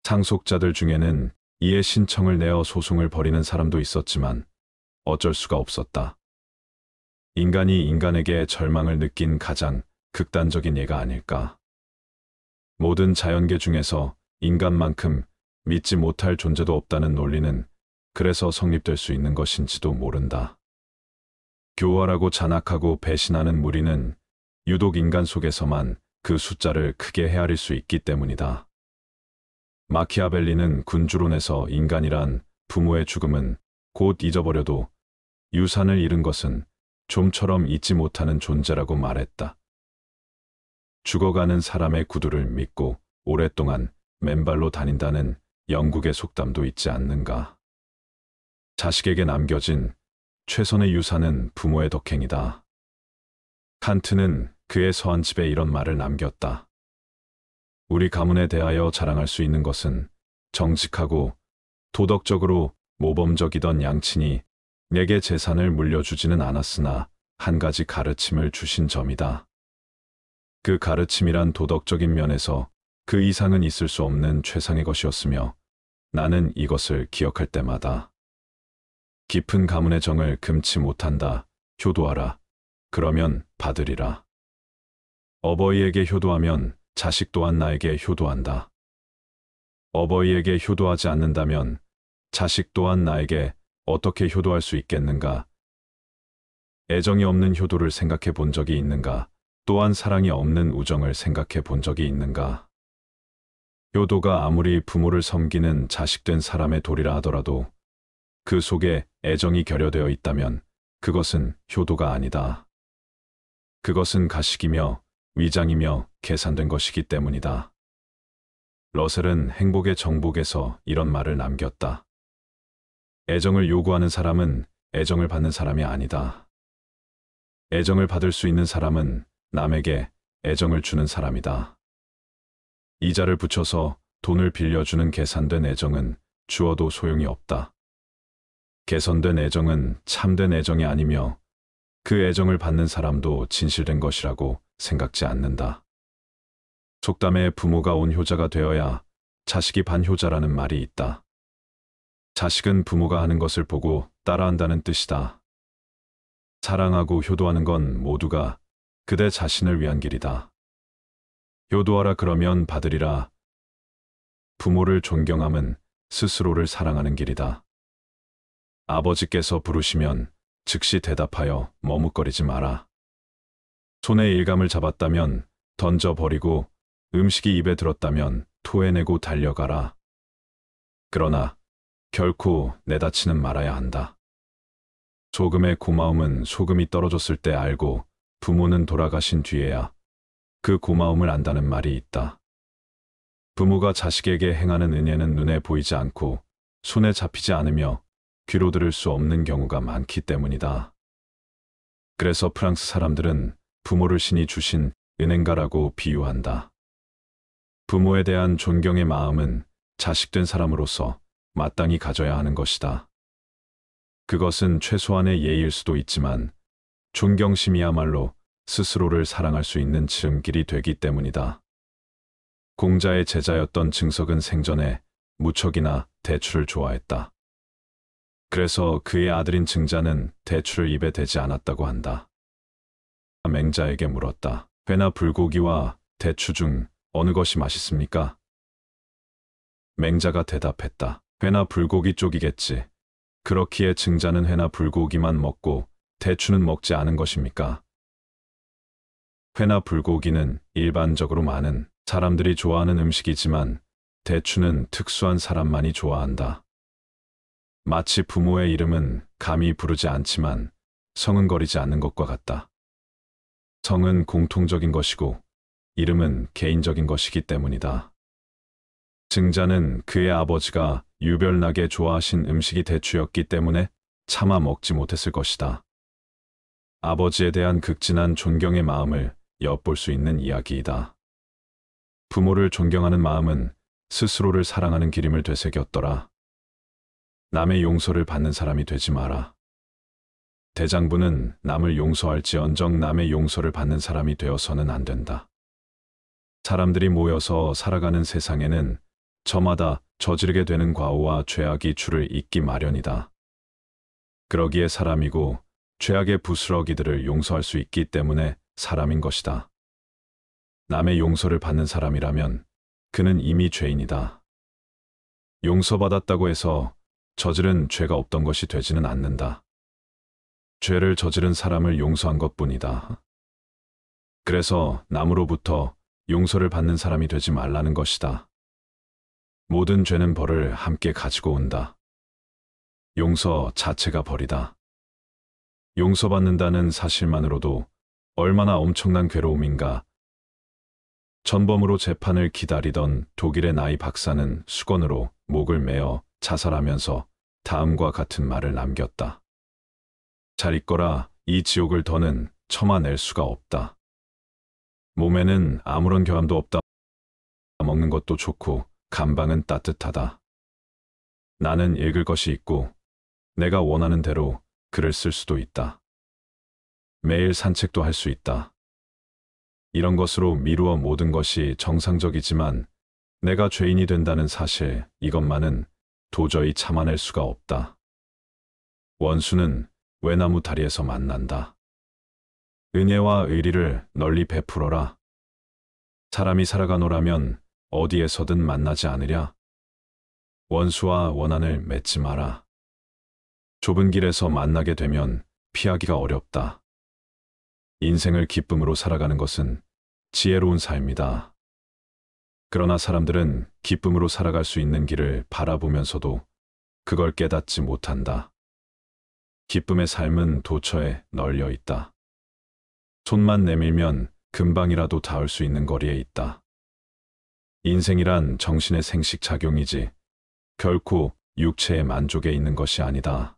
Speaker 1: 상속자들 중에는 이에 신청을 내어 소송을 벌이는 사람도 있었지만 어쩔 수가 없었다. 인간이 인간에게 절망을 느낀 가장 극단적인 예가 아닐까. 모든 자연계 중에서 인간만큼 믿지 못할 존재도 없다는 논리는 그래서 성립될 수 있는 것인지도 모른다. 교활하고 잔악하고 배신하는 무리는 유독 인간 속에서만 그 숫자를 크게 헤아릴 수 있기 때문이다. 마키아벨리는 군주론에서 인간이란 부모의 죽음은 곧 잊어버려도 유산을 잃은 것은 좀처럼 잊지 못하는 존재라고 말했다. 죽어가는 사람의 구두를 믿고 오랫동안 맨발로 다닌다는 영국의 속담도 있지 않는가. 자식에게 남겨진 최선의 유산은 부모의 덕행이다. 칸트는 그의 서한집에 이런 말을 남겼다. 우리 가문에 대하여 자랑할 수 있는 것은 정직하고 도덕적으로 모범적이던 양친이 내게 재산을 물려주지는 않았으나 한 가지 가르침을 주신 점이다. 그 가르침이란 도덕적인 면에서 그 이상은 있을 수 없는 최상의 것이었으며 나는 이것을 기억할 때마다 깊은 가문의 정을 금치 못한다. 효도하라. 그러면 받으리라. 어버이에게 효도하면 자식 또한 나에게 효도한다. 어버이에게 효도하지 않는다면 자식 또한 나에게 어떻게 효도할 수 있겠는가? 애정이 없는 효도를 생각해 본 적이 있는가? 또한 사랑이 없는 우정을 생각해 본 적이 있는가? 효도가 아무리 부모를 섬기는 자식된 사람의 도리라 하더라도 그 속에 애정이 결여되어 있다면 그것은 효도가 아니다. 그것은 가식이며 위장이며 계산된 것이기 때문이다. 러셀은 행복의 정복에서 이런 말을 남겼다. 애정을 요구하는 사람은 애정을 받는 사람이 아니다. 애정을 받을 수 있는 사람은 남에게 애정을 주는 사람이다. 이자를 붙여서 돈을 빌려주는 계산된 애정은 주어도 소용이 없다. 개선된 애정은 참된 애정이 아니며 그 애정을 받는 사람도 진실된 것이라고 생각지 않는다. 속담에 부모가 온효자가 되어야 자식이 반효자라는 말이 있다. 자식은 부모가 하는 것을 보고 따라한다는 뜻이다. 사랑하고 효도하는 건 모두가 그대 자신을 위한 길이다. 효도하라 그러면 받으리라. 부모를 존경함은 스스로를 사랑하는 길이다. 아버지께서 부르시면 즉시 대답하여 머뭇거리지 마라. 손에 일감을 잡았다면 던져버리고 음식이 입에 들었다면 토해내고 달려가라. 그러나 결코 내다치는 말아야 한다. 소금의 고마움은 소금이 떨어졌을 때 알고 부모는 돌아가신 뒤에야 그 고마움을 안다는 말이 있다. 부모가 자식에게 행하는 은혜는 눈에 보이지 않고 손에 잡히지 않으며 귀로 들을 수 없는 경우가 많기 때문이다. 그래서 프랑스 사람들은 부모를 신이 주신 은행가라고 비유한다. 부모에 대한 존경의 마음은 자식된 사람으로서 마땅히 가져야 하는 것이다. 그것은 최소한의 예의일 수도 있지만 존경심이야말로 스스로를 사랑할 수 있는 지름길이 되기 때문이다. 공자의 제자였던 증석은 생전에 무척이나 대추를 좋아했다. 그래서 그의 아들인 증자는 대추를 입에 대지 않았다고 한다. 맹자에게 물었다. 회나 불고기와 대추 중 어느 것이 맛있습니까? 맹자가 대답했다. 회나 불고기 쪽이겠지. 그렇기에 증자는 회나 불고기만 먹고 대추는 먹지 않은 것입니까? 회나 불고기는 일반적으로 많은 사람들이 좋아하는 음식이지만 대추는 특수한 사람만이 좋아한다. 마치 부모의 이름은 감히 부르지 않지만 성은거리지 않는 것과 같다. 성은 공통적인 것이고 이름은 개인적인 것이기 때문이다. 증자는 그의 아버지가 유별나게 좋아하신 음식이 대추였기 때문에 차마 먹지 못했을 것이다. 아버지에 대한 극진한 존경의 마음을 엿볼 수 있는 이야기이다. 부모를 존경하는 마음은 스스로를 사랑하는 기림을 되새겼더라. 남의 용서를 받는 사람이 되지 마라. 대장부는 남을 용서할지언정 남의 용서를 받는 사람이 되어서는 안 된다. 사람들이 모여서 살아가는 세상에는 저마다 저지르게 되는 과오와 죄악이 줄을 잇기 마련이다. 그러기에 사람이고 죄악의 부스러기들을 용서할 수 있기 때문에 사람인 것이다. 남의 용서를 받는 사람이라면 그는 이미 죄인이다. 용서받았다고 해서 저지른 죄가 없던 것이 되지는 않는다. 죄를 저지른 사람을 용서한 것뿐이다. 그래서 남으로부터 용서를 받는 사람이 되지 말라는 것이다. 모든 죄는 벌을 함께 가지고 온다. 용서 자체가 벌이다. 용서받는다는 사실만으로도 얼마나 엄청난 괴로움인가. 전범으로 재판을 기다리던 독일의 나이 박사는 수건으로 목을 메어 자살하면서 다음과 같은 말을 남겼다. 잘 있거라, 이 지옥을 더는 참아낼 수가 없다. 몸에는 아무런 교함도 없다. 먹는 것도 좋고 감방은 따뜻하다. 나는 읽을 것이 있고 내가 원하는 대로 글을 쓸 수도 있다. 매일 산책도 할 수 있다. 이런 것으로 미루어 모든 것이 정상적이지만 내가 죄인이 된다는 사실, 이것만은 도저히 참아낼 수가 없다. 원수는 외나무 다리에서 만난다. 은혜와 의리를 널리 베풀어라. 사람이 살아가노라면 어디에서든 만나지 않으랴. 원수와 원한을 맺지 마라. 좁은 길에서 만나게 되면 피하기가 어렵다. 인생을 기쁨으로 살아가는 것은 지혜로운 삶이다. 그러나 사람들은 기쁨으로 살아갈 수 있는 길을 바라보면서도 그걸 깨닫지 못한다. 기쁨의 삶은 도처에 널려 있다. 손만 내밀면 금방이라도 닿을 수 있는 거리에 있다. 인생이란 정신의 생식작용이지 결코 육체의 만족에 있는 것이 아니다.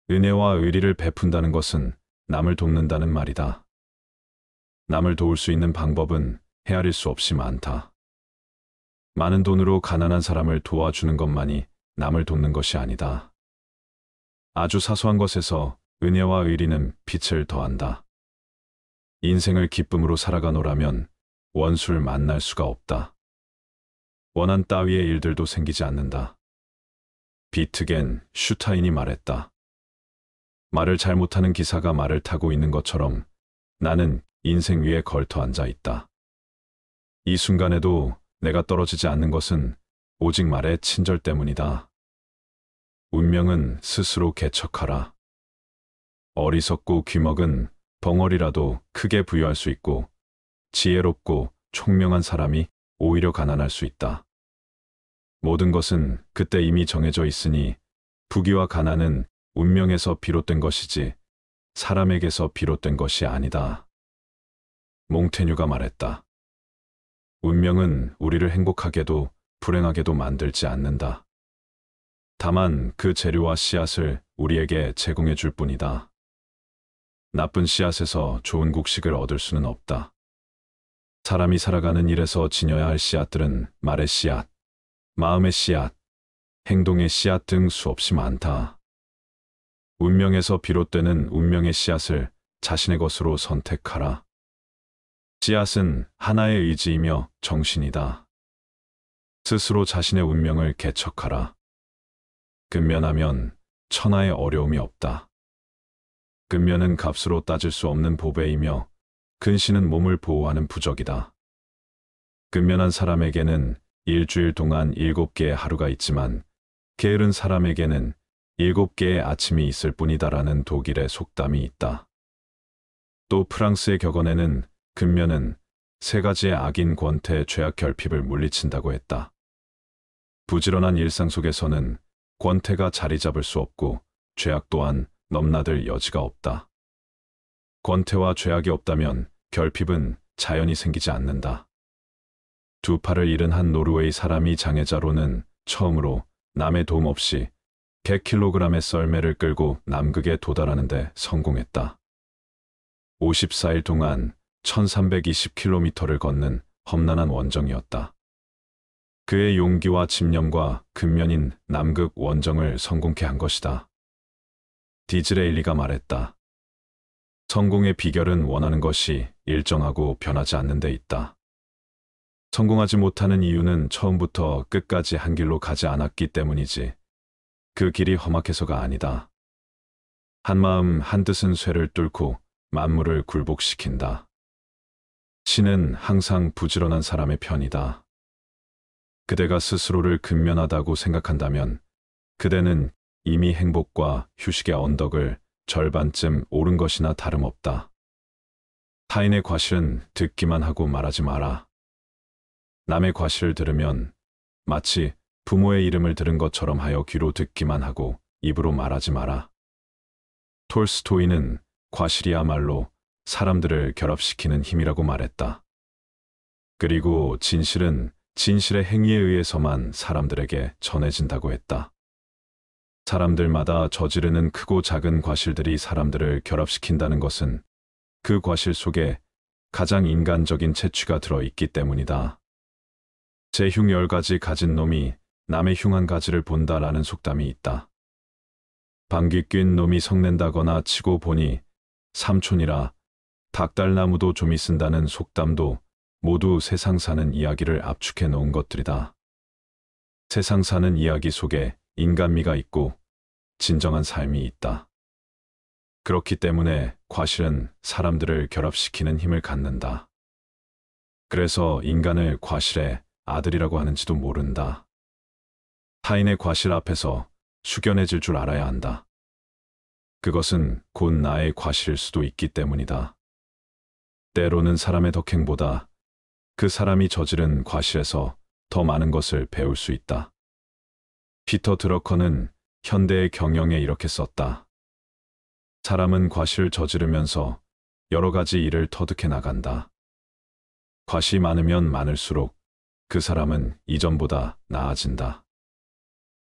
Speaker 1: 은혜와 의리를 베푼다는 것은 남을 돕는다는 말이다. 남을 도울 수 있는 방법은 헤아릴 수 없이 많다. 많은 돈으로 가난한 사람을 도와주는 것만이 남을 돕는 것이 아니다. 아주 사소한 것에서 은혜와 의리는 빛을 더한다. 인생을 기쁨으로 살아가노라면 원수를 만날 수가 없다. 원한 따위의 일들도 생기지 않는다. 비트겐 슈타인이 말했다. 말을 잘못하는 기사가 말을 타고 있는 것처럼 나는 인생 위에 걸터 앉아 있다. 이 순간에도 내가 떨어지지 않는 것은 오직 말의 친절 때문이다. 운명은 스스로 개척하라. 어리석고 귀먹은 벙어리라도 크게 부유할 수 있고 지혜롭고 총명한 사람이 오히려 가난할 수 있다. 모든 것은 그때 이미 정해져 있으니 부귀와 가난은 운명에서 비롯된 것이지 사람에게서 비롯된 것이 아니다. 몽테뉴가 말했다. 운명은 우리를 행복하게도 불행하게도 만들지 않는다. 다만 그 재료와 씨앗을 우리에게 제공해 줄 뿐이다. 나쁜 씨앗에서 좋은 곡식을 얻을 수는 없다. 사람이 살아가는 일에서 지녀야 할 씨앗들은 말의 씨앗, 마음의 씨앗, 행동의 씨앗 등 수없이 많다. 운명에서 비롯되는 운명의 씨앗을 자신의 것으로 선택하라. 씨앗은 하나의 의지이며 정신이다. 스스로 자신의 운명을 개척하라. 근면하면 천하의 어려움이 없다. 근면은 값으로 따질 수 없는 보배이며 근신은 몸을 보호하는 부적이다. 근면한 사람에게는 일주일 동안 7개의 하루가 있지만 게으른 사람에게는 7개의 아침이 있을 뿐이다라는 독일의 속담이 있다. 또 프랑스의 격언에는 근면은 3가지의 악인 권태 죄악 결핍을 물리친다고 했다. 부지런한 일상 속에서는 권태가 자리 잡을 수 없고 죄악 또한 넘나들 여지가 없다. 권태와 죄악이 없다면 결핍은 자연히 생기지 않는다. 2팔을 잃은 한 노르웨이 사람이 장애자로는 처음으로 남의 도움 없이 100kg의 썰매를 끌고 남극에 도달하는 데 성공했다. 54일 동안 1320km를 걷는 험난한 원정이었다. 그의 용기와 집념과 근면인 남극 원정을 성공케 한 것이다. 디즈레일리가 말했다. 성공의 비결은 원하는 것이 일정하고 변하지 않는 데 있다. 성공하지 못하는 이유는 처음부터 끝까지 한 길로 가지 않았기 때문이지. 그 길이 험악해서가 아니다. 한마음 한뜻은 쇠를 뚫고 만물을 굴복시킨다. 신은 항상 부지런한 사람의 편이다. 그대가 스스로를 근면하다고 생각한다면 그대는 이미 행복과 휴식의 언덕을 절반쯤 오른 것이나 다름없다. 타인의 과실은 듣기만 하고 말하지 마라. 남의 과실을 들으면 마치 부모의 이름을 들은 것처럼 하여 귀로 듣기만 하고 입으로 말하지 마라. 톨스토이는 과실이야말로 사람들을 결합시키는 힘이라고 말했다. 그리고 진실은 진실의 행위에 의해서만 사람들에게 전해진다고 했다. 사람들마다 저지르는 크고 작은 과실들이 사람들을 결합시킨다는 것은 그 과실 속에 가장 인간적인 채취가 들어있기 때문이다. 제 흉 10가지 가진 놈이 남의 흉 1가지를 본다라는 속담이 있다. 방귀 뀐 놈이 성낸다거나 치고 보니 삼촌이라 닭달나무도 좀이 쓴다는 속담도 모두 세상 사는 이야기를 압축해 놓은 것들이다. 세상 사는 이야기 속에 인간미가 있고 진정한 삶이 있다. 그렇기 때문에 과실은 사람들을 결합시키는 힘을 갖는다. 그래서 인간을 과실의 아들이라고 하는지도 모른다. 타인의 과실 앞에서 숙연해질 줄 알아야 한다. 그것은 곧 나의 과실일 수도 있기 때문이다. 때로는 사람의 덕행보다 그 사람이 저지른 과실에서 더 많은 것을 배울 수 있다. 피터 드러커는 현대의 경영에 이렇게 썼다. 사람은 과실을 저지르면서 여러 가지 일을 터득해 나간다. 과실이 많으면 많을수록 그 사람은 이전보다 나아진다.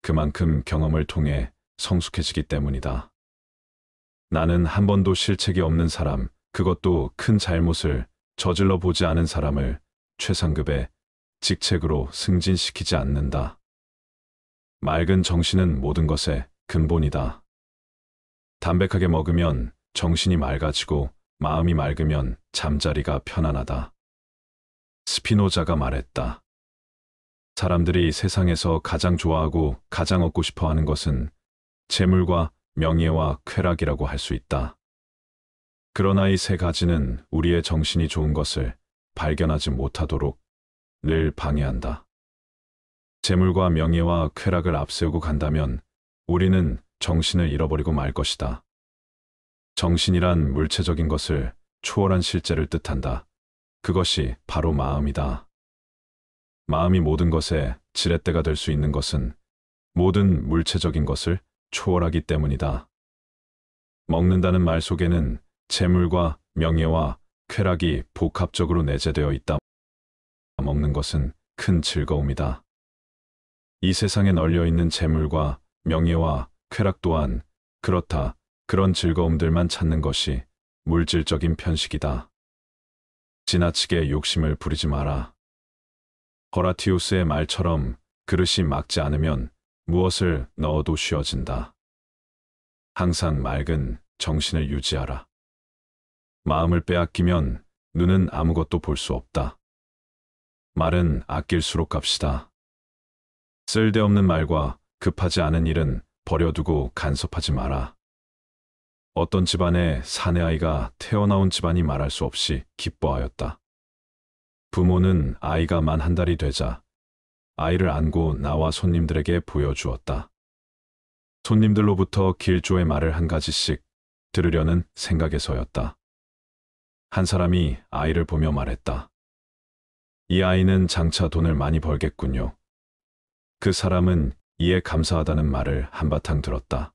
Speaker 1: 그만큼 경험을 통해 성숙해지기 때문이다. 나는 한 번도 실책이 없는 사람, 그것도 큰 잘못을 저질러 보지 않은 사람을 최상급의 직책으로 승진시키지 않는다. 맑은 정신은 모든 것의 근본이다. 담백하게 먹으면 정신이 맑아지고 마음이 맑으면 잠자리가 편안하다. 스피노자가 말했다. 사람들이 세상에서 가장 좋아하고 가장 얻고 싶어 하는 것은 재물과 명예와 쾌락이라고 할 수 있다. 그러나 이 3가지는 우리의 정신이 좋은 것을 발견하지 못하도록 늘 방해한다. 재물과 명예와 쾌락을 앞세우고 간다면 우리는 정신을 잃어버리고 말 것이다. 정신이란 물체적인 것을 초월한 실제를 뜻한다. 그것이 바로 마음이다. 마음이 모든 것의 지렛대가 될 수 있는 것은 모든 물체적인 것을 초월하기 때문이다. 먹는다는 말 속에는 재물과 명예와 쾌락이 복합적으로 내재되어 있다. 먹는 것은 큰 즐거움이다. 이 세상에 널려 있는 재물과 명예와 쾌락 또한 그렇다. 그런 즐거움들만 찾는 것이 물질적인 편식이다. 지나치게 욕심을 부리지 마라. 호라티우스의 말처럼 그릇이 막지 않으면 무엇을 넣어도 쉬어진다. 항상 맑은 정신을 유지하라. 마음을 빼앗기면 눈은 아무것도 볼 수 없다. 말은 아낄수록 값이다. 쓸데없는 말과 급하지 않은 일은 버려두고 간섭하지 마라. 어떤 집안에 사내아이가 태어나온 집안이 말할 수 없이 기뻐하였다. 부모는 아이가 만 1달이 되자 아이를 안고 나와 손님들에게 보여주었다. 손님들로부터 길조의 말을 1가지씩 들으려는 생각에서였다. 한 사람이 아이를 보며 말했다. 이 아이는 장차 돈을 많이 벌겠군요. 그 사람은 이에 감사하다는 말을 한바탕 들었다.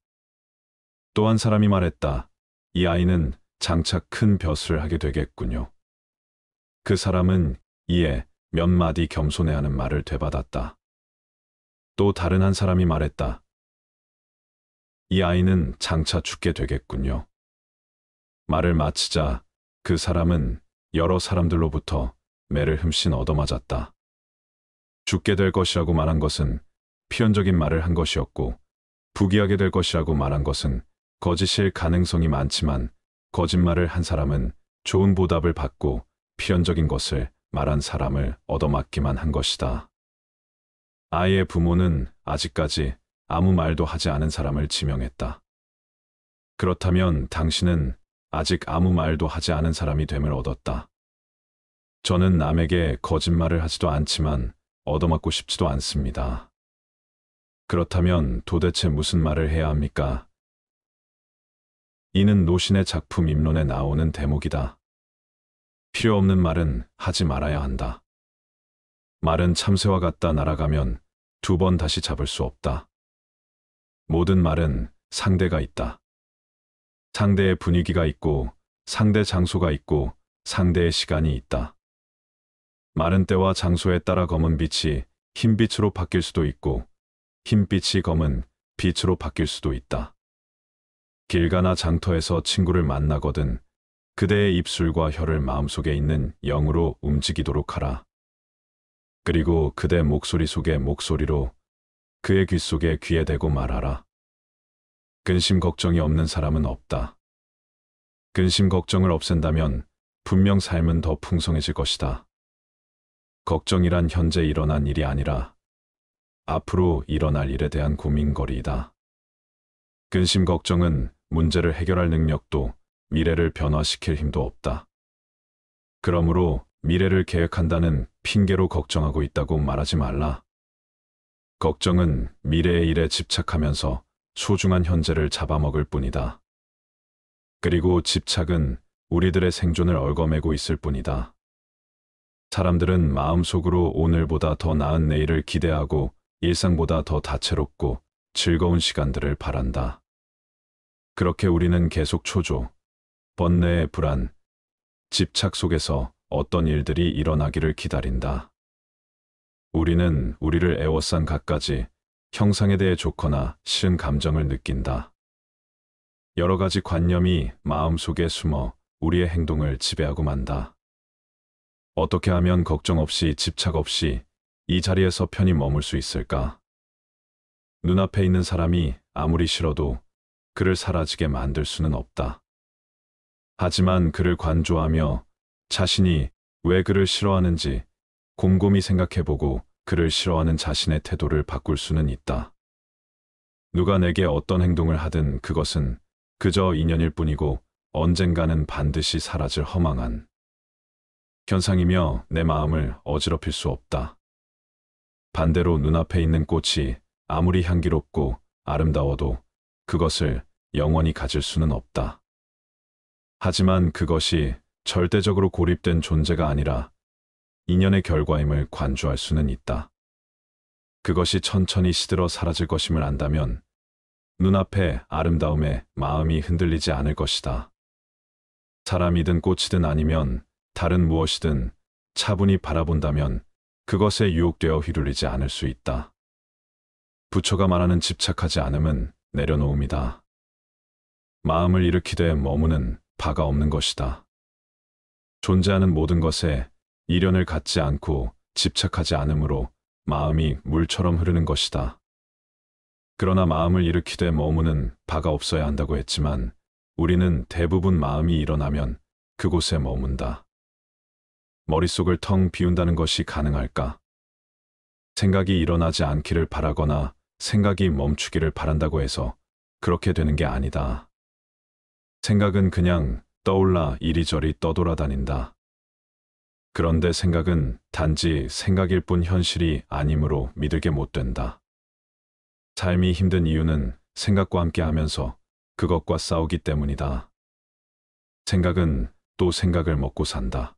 Speaker 1: 또 한 사람이 말했다. 이 아이는 장차 큰 벼슬을 하게 되겠군요. 그 사람은 이에 몇 마디 겸손해하는 말을 되받았다. 또 다른 한 사람이 말했다. 이 아이는 장차 죽게 되겠군요. 말을 마치자 그 사람은 여러 사람들로부터 매를 흠씬 얻어맞았다. 죽게 될 것이라고 말한 것은 필연적인 말을 한 것이었고 부귀하게 될 것이라고 말한 것은 거짓일 가능성이 많지만 거짓말을 한 사람은 좋은 보답을 받고 필연적인 것을 말한 사람을 얻어맞기만 한 것이다. 아이의 부모는 아직까지 아무 말도 하지 않은 사람을 지명했다. 그렇다면 당신은 아직 아무 말도 하지 않은 사람이 됨을 얻었다. 저는 남에게 거짓말을 하지도 않지만 얻어맞고 싶지도 않습니다. 그렇다면 도대체 무슨 말을 해야 합니까? 이는 노신의 작품 입론에 나오는 대목이다. 필요 없는 말은 하지 말아야 한다. 말은 참새와 같다 날아가면 2번 다시 잡을 수 없다. 모든 말은 상대가 있다. 상대의 분위기가 있고 상대 장소가 있고 상대의 시간이 있다. 말은 때와 장소에 따라 검은 빛이 흰 빛으로 바뀔 수도 있고 흰 빛이 검은 빛으로 바뀔 수도 있다. 길 가나 장터에서 친구를 만나거든 그대의 입술과 혀를 마음속에 있는 영으로 움직이도록 하라. 그리고 그대 목소리 속의 목소리로 그의 귀 속에 귀에 대고 말하라. 근심 걱정이 없는 사람은 없다. 근심 걱정을 없앤다면 분명 삶은 더 풍성해질 것이다. 걱정이란 현재 일어난 일이 아니라 앞으로 일어날 일에 대한 고민거리이다. 근심 걱정은 문제를 해결할 능력도 미래를 변화시킬 힘도 없다. 그러므로 미래를 계획한다는 핑계로 걱정하고 있다고 말하지 말라. 걱정은 미래의 일에 집착하면서 소중한 현재를 잡아먹을 뿐이다. 그리고 집착은 우리들의 생존을 얽어매고 있을 뿐이다. 사람들은 마음속으로 오늘보다 더 나은 내일을 기대하고 일상보다 더 다채롭고 즐거운 시간들을 바란다. 그렇게 우리는 계속 초조, 번뇌의 불안, 집착 속에서 어떤 일들이 일어나기를 기다린다. 우리는 우리를 애워싼 갖가지 형상에 대해 좋거나 싫은 감정을 느낀다. 여러 가지 관념이 마음속에 숨어 우리의 행동을 지배하고 만다. 어떻게 하면 걱정 없이 집착 없이 이 자리에서 편히 머물 수 있을까? 눈앞에 있는 사람이 아무리 싫어도 그를 사라지게 만들 수는 없다. 하지만 그를 관조하며 자신이 왜 그를 싫어하는지 곰곰이 생각해보고 그를 싫어하는 자신의 태도를 바꿀 수는 있다. 누가 내게 어떤 행동을 하든 그것은 그저 인연일 뿐이고 언젠가는 반드시 사라질 허망한 현상이며 내 마음을 어지럽힐 수 없다. 반대로 눈앞에 있는 꽃이 아무리 향기롭고 아름다워도 그것을 영원히 가질 수는 없다. 하지만 그것이 절대적으로 고립된 존재가 아니라 인연의 결과임을 관주할 수는 있다. 그것이 천천히 시들어 사라질 것임을 안다면 눈앞의 아름다움에 마음이 흔들리지 않을 것이다. 사람이든 꽃이든 아니면 다른 무엇이든 차분히 바라본다면 그것에 유혹되어 휘둘리지 않을 수 있다. 부처가 말하는 집착하지 않음은 내려놓음이다. 마음을 일으키되 머무는 바가 없는 것이다. 존재하는 모든 것에 이련을 갖지 않고 집착하지 않으므로 마음이 물처럼 흐르는 것이다. 그러나 마음을 일으키되 머무는 바가 없어야 한다고 했지만 우리는 대부분 마음이 일어나면 그곳에 머문다. 머릿속을 텅 비운다는 것이 가능할까? 생각이 일어나지 않기를 바라거나 생각이 멈추기를 바란다고 해서 그렇게 되는 게 아니다. 생각은 그냥 떠올라 이리저리 떠돌아다닌다. 그런데 생각은 단지 생각일 뿐 현실이 아니므로 믿을게 못 된다. 삶이 힘든 이유는 생각과 함께 하면서 그것과 싸우기 때문이다. 생각은 또 생각을 먹고 산다.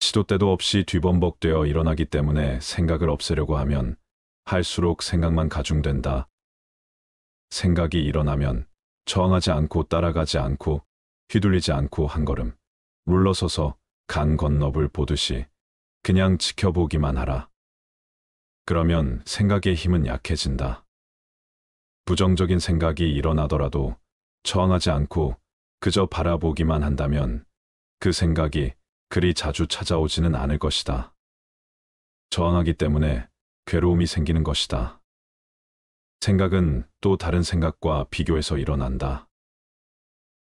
Speaker 1: 시도 때도 없이 뒤범벅되어 일어나기 때문에 생각을 없애려고 하면 할수록 생각만 가중된다. 생각이 일어나면 저항하지 않고 따라가지 않고 휘둘리지 않고 한 걸음 물러서서 강 건너불 보듯이 그냥 지켜보기만 하라. 그러면 생각의 힘은 약해진다. 부정적인 생각이 일어나더라도 저항하지 않고 그저 바라보기만 한다면 그 생각이 그리 자주 찾아오지는 않을 것이다. 저항하기 때문에 괴로움이 생기는 것이다. 생각은 또 다른 생각과 비교해서 일어난다.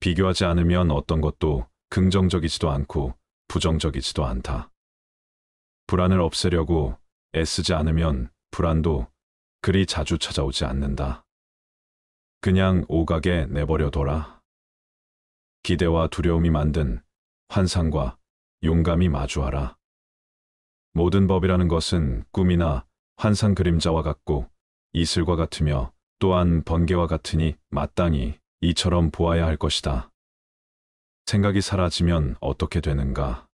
Speaker 1: 비교하지 않으면 어떤 것도 긍정적이지도 않고 부정적이지도 않다. 불안을 없애려고 애쓰지 않으면 불안도 그리 자주 찾아오지 않는다. 그냥 오가게 내버려둬라. 기대와 두려움이 만든 환상과 용감히 마주하라. 모든 법이라는 것은 꿈이나 환상 그림자와 같고 이슬과 같으며 또한 번개와 같으니 마땅히 이처럼 보아야 할 것이다. 생각이 사라지면 어떻게 되는가?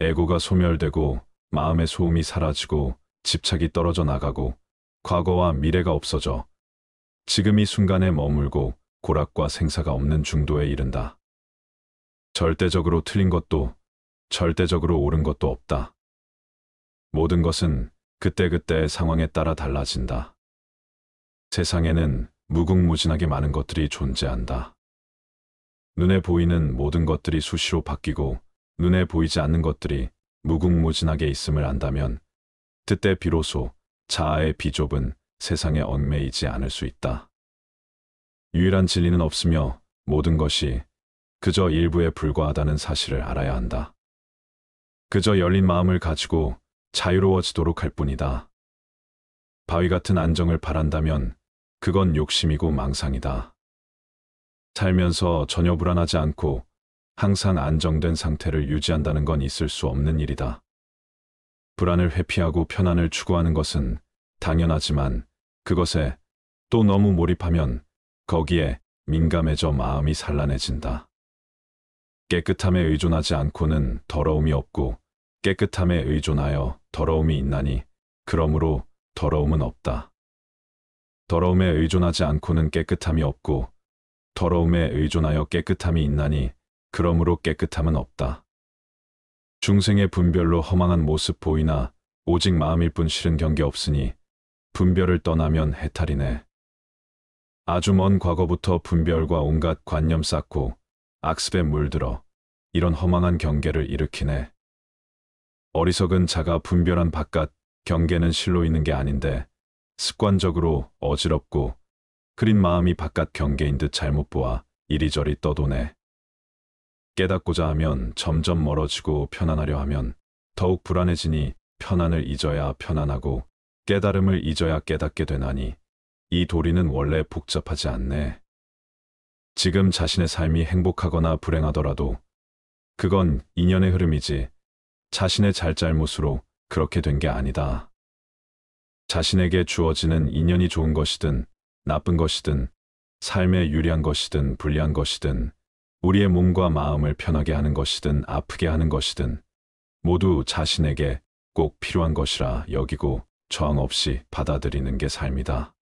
Speaker 1: 에고가 소멸되고 마음의 소음이 사라지고 집착이 떨어져 나가고 과거와 미래가 없어져 지금 이 순간에 머물고 고락과 생사가 없는 중도에 이른다. 절대적으로 틀린 것도 절대적으로 옳은 것도 없다. 모든 것은 그때그때의 상황에 따라 달라진다. 세상에는 무궁무진하게 많은 것들이 존재한다. 눈에 보이는 모든 것들이 수시로 바뀌고 눈에 보이지 않는 것들이 무궁무진하게 있음을 안다면 그때 비로소 자아의 비좁은 세상에 얽매이지 않을 수 있다. 유일한 진리는 없으며 모든 것이 그저 일부에 불과하다는 사실을 알아야 한다. 그저 열린 마음을 가지고 자유로워지도록 할 뿐이다. 바위 같은 안정을 바란다면 그건 욕심이고 망상이다. 살면서 전혀 불안하지 않고 항상 안정된 상태를 유지한다는 건 있을 수 없는 일이다. 불안을 회피하고 편안을 추구하는 것은 당연하지만 그것에 또 너무 몰입하면 거기에 민감해져 마음이 산란해진다. 깨끗함에 의존하지 않고는 더러움이 없고 깨끗함에 의존하여 더러움이 있나니 그러므로 더러움은 없다. 더러움에 의존하지 않고는 깨끗함이 없고 더러움에 의존하여 깨끗함이 있나니 그러므로 깨끗함은 없다. 중생의 분별로 허망한 모습 보이나 오직 마음일 뿐 실은 경계 없으니 분별을 떠나면 해탈이네. 아주 먼 과거부터 분별과 온갖 관념 쌓고 악습에 물들어 이런 허망한 경계를 일으키네. 어리석은 자가 분별한 바깥 경계는 실로 있는 게 아닌데 습관적으로 어지럽고 흐린 마음이 바깥 경계인 듯 잘못 보아 이리저리 떠도네. 깨닫고자 하면 점점 멀어지고 편안하려 하면 더욱 불안해지니 편안을 잊어야 편안하고 깨달음을 잊어야 깨닫게 되나니 이 도리는 원래 복잡하지 않네. 지금 자신의 삶이 행복하거나 불행하더라도 그건 인연의 흐름이지 자신의 잘잘못으로 그렇게 된 게 아니다. 자신에게 주어지는 인연이 좋은 것이든 나쁜 것이든 삶에 유리한 것이든 불리한 것이든 우리의 몸과 마음을 편하게 하는 것이든 아프게 하는 것이든 모두 자신에게 꼭 필요한 것이라 여기고 저항 없이 받아들이는 게 삶이다.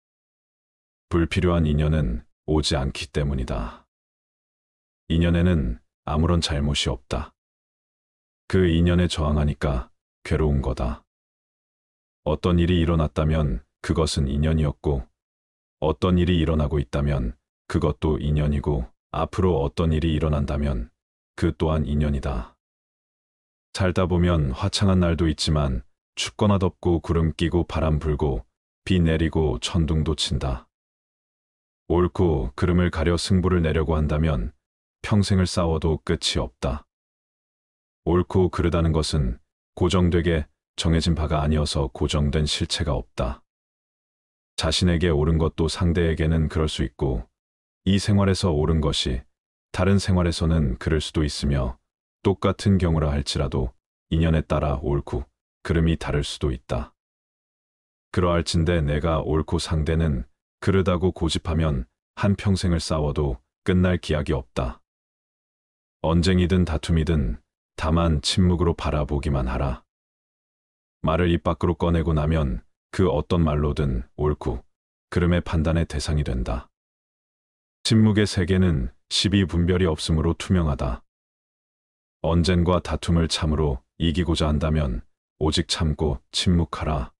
Speaker 1: 불필요한 인연은 오지 않기 때문이다. 인연에는 아무런 잘못이 없다. 그 인연에 저항하니까 괴로운 거다. 어떤 일이 일어났다면 그것은 인연이었고 어떤 일이 일어나고 있다면 그것도 인연이고 앞으로 어떤 일이 일어난다면 그 또한 인연이다. 살다 보면 화창한 날도 있지만 춥거나 덥고 구름 끼고 바람 불고 비 내리고 천둥도 친다. 옳고 그름을 가려 승부를 내려고 한다면 평생을 싸워도 끝이 없다. 옳고 그르다는 것은 고정되게 정해진 바가 아니어서 고정된 실체가 없다. 자신에게 옳은 것도 상대에게는 그럴 수 있고 이 생활에서 옳은 것이 다른 생활에서는 그럴 수도 있으며 똑같은 경우라 할지라도 인연에 따라 옳고 그름이 다를 수도 있다. 그러할진대 내가 옳고 상대는 그르다고 고집하면 한평생을 싸워도 끝날 기약이 없다. 언쟁이든 다툼이든 다만 침묵으로 바라보기만 하라. 말을 입 밖으로 꺼내고 나면 그 어떤 말로든 옳고 그름의 판단의 대상이 된다. 침묵의 세계는 시비분별이 없으므로 투명하다. 언쟁과 다툼을 참으로 이기고자 한다면 오직 참고 침묵하라.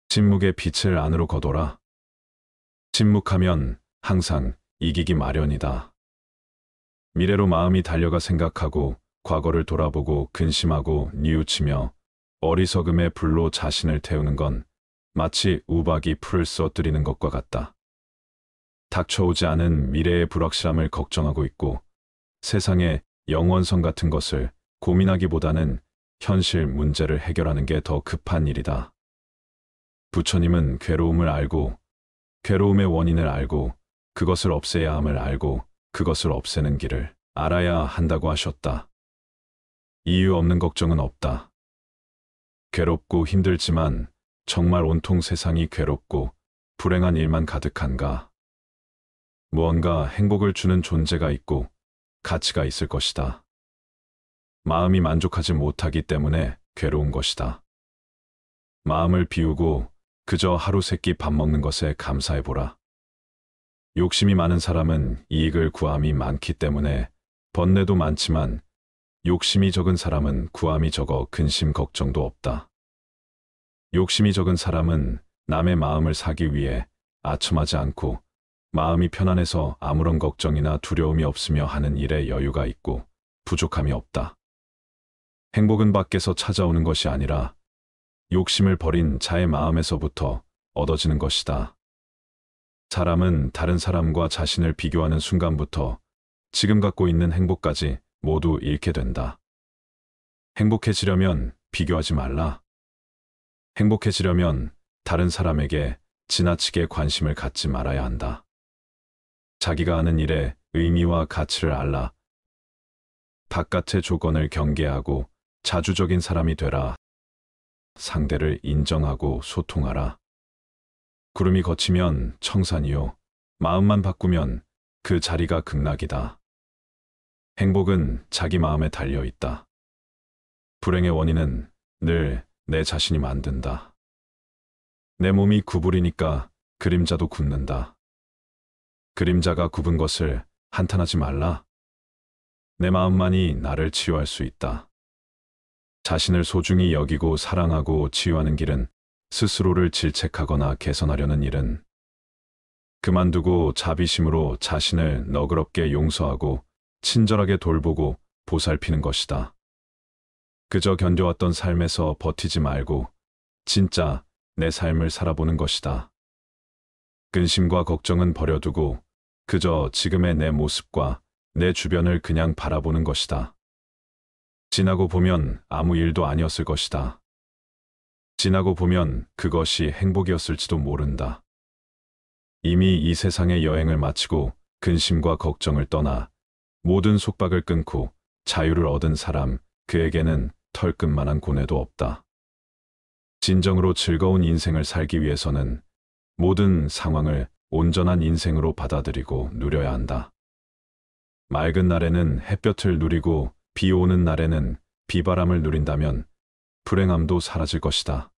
Speaker 1: 침묵의 빛을 안으로 거둬라. 침묵하면 항상 이기기 마련이다. 미래로 마음이 달려가 생각하고 과거를 돌아보고 근심하고 뉘우치며 어리석음의 불로 자신을 태우는 건 마치 우박이 풀을 쏘뜨리는 것과 같다. 닥쳐오지 않은 미래의 불확실함을 걱정하고 있고 세상의 영원성 같은 것을 고민하기보다는 현실 문제를 해결하는 게 더 급한 일이다. 부처님은 괴로움을 알고 괴로움의 원인을 알고 그것을 없애야 함을 알고 그것을 없애는 길을 알아야 한다고 하셨다. 이유 없는 걱정은 없다. 괴롭고 힘들지만 정말 온통 세상이 괴롭고 불행한 일만 가득한가? 무언가 행복을 주는 존재가 있고 가치가 있을 것이다. 마음이 만족하지 못하기 때문에 괴로운 것이다. 마음을 비우고 그저 하루 세끼 밥 먹는 것에 감사해보라. 욕심이 많은 사람은 이익을 구함이 많기 때문에 번뇌도 많지만 욕심이 적은 사람은 구함이 적어 근심 걱정도 없다. 욕심이 적은 사람은 남의 마음을 사기 위해 아첨하지 않고 마음이 편안해서 아무런 걱정이나 두려움이 없으며 하는 일에 여유가 있고 부족함이 없다. 행복은 밖에서 찾아오는 것이 아니라 욕심을 버린 자의 마음에서부터 얻어지는 것이다. 사람은 다른 사람과 자신을 비교하는 순간부터 지금 갖고 있는 행복까지 모두 잃게 된다. 행복해지려면 비교하지 말라. 행복해지려면 다른 사람에게 지나치게 관심을 갖지 말아야 한다. 자기가 하는 일의 의미와 가치를 알라. 바깥의 조건을 경계하고 자주적인 사람이 되라. 상대를 인정하고 소통하라. 구름이 걷히면 청산이요. 마음만 바꾸면 그 자리가 극락이다. 행복은 자기 마음에 달려 있다. 불행의 원인은 늘 내 자신이 만든다. 내 몸이 구부리니까 그림자도 굳는다. 그림자가 굽은 것을 한탄하지 말라. 내 마음만이 나를 치유할 수 있다. 자신을 소중히 여기고 사랑하고 치유하는 길은 스스로를 질책하거나 개선하려는 일은 그만두고 자비심으로 자신을 너그럽게 용서하고 친절하게 돌보고 보살피는 것이다. 그저 견뎌왔던 삶에서 버티지 말고 진짜 내 삶을 살아보는 것이다. 근심과 걱정은 버려두고 그저 지금의 내 모습과 내 주변을 그냥 바라보는 것이다. 지나고 보면 아무 일도 아니었을 것이다. 지나고 보면 그것이 행복이었을지도 모른다. 이미 이 세상의 여행을 마치고 근심과 걱정을 떠나 모든 속박을 끊고 자유를 얻은 사람, 그에게는 털끝만한 고뇌도 없다. 진정으로 즐거운 인생을 살기 위해서는 모든 상황을 온전한 인생으로 받아들이고 누려야 한다. 맑은 날에는 햇볕을 누리고 비 오는 날에는 비바람을 누린다면 불행함도 사라질 것이다.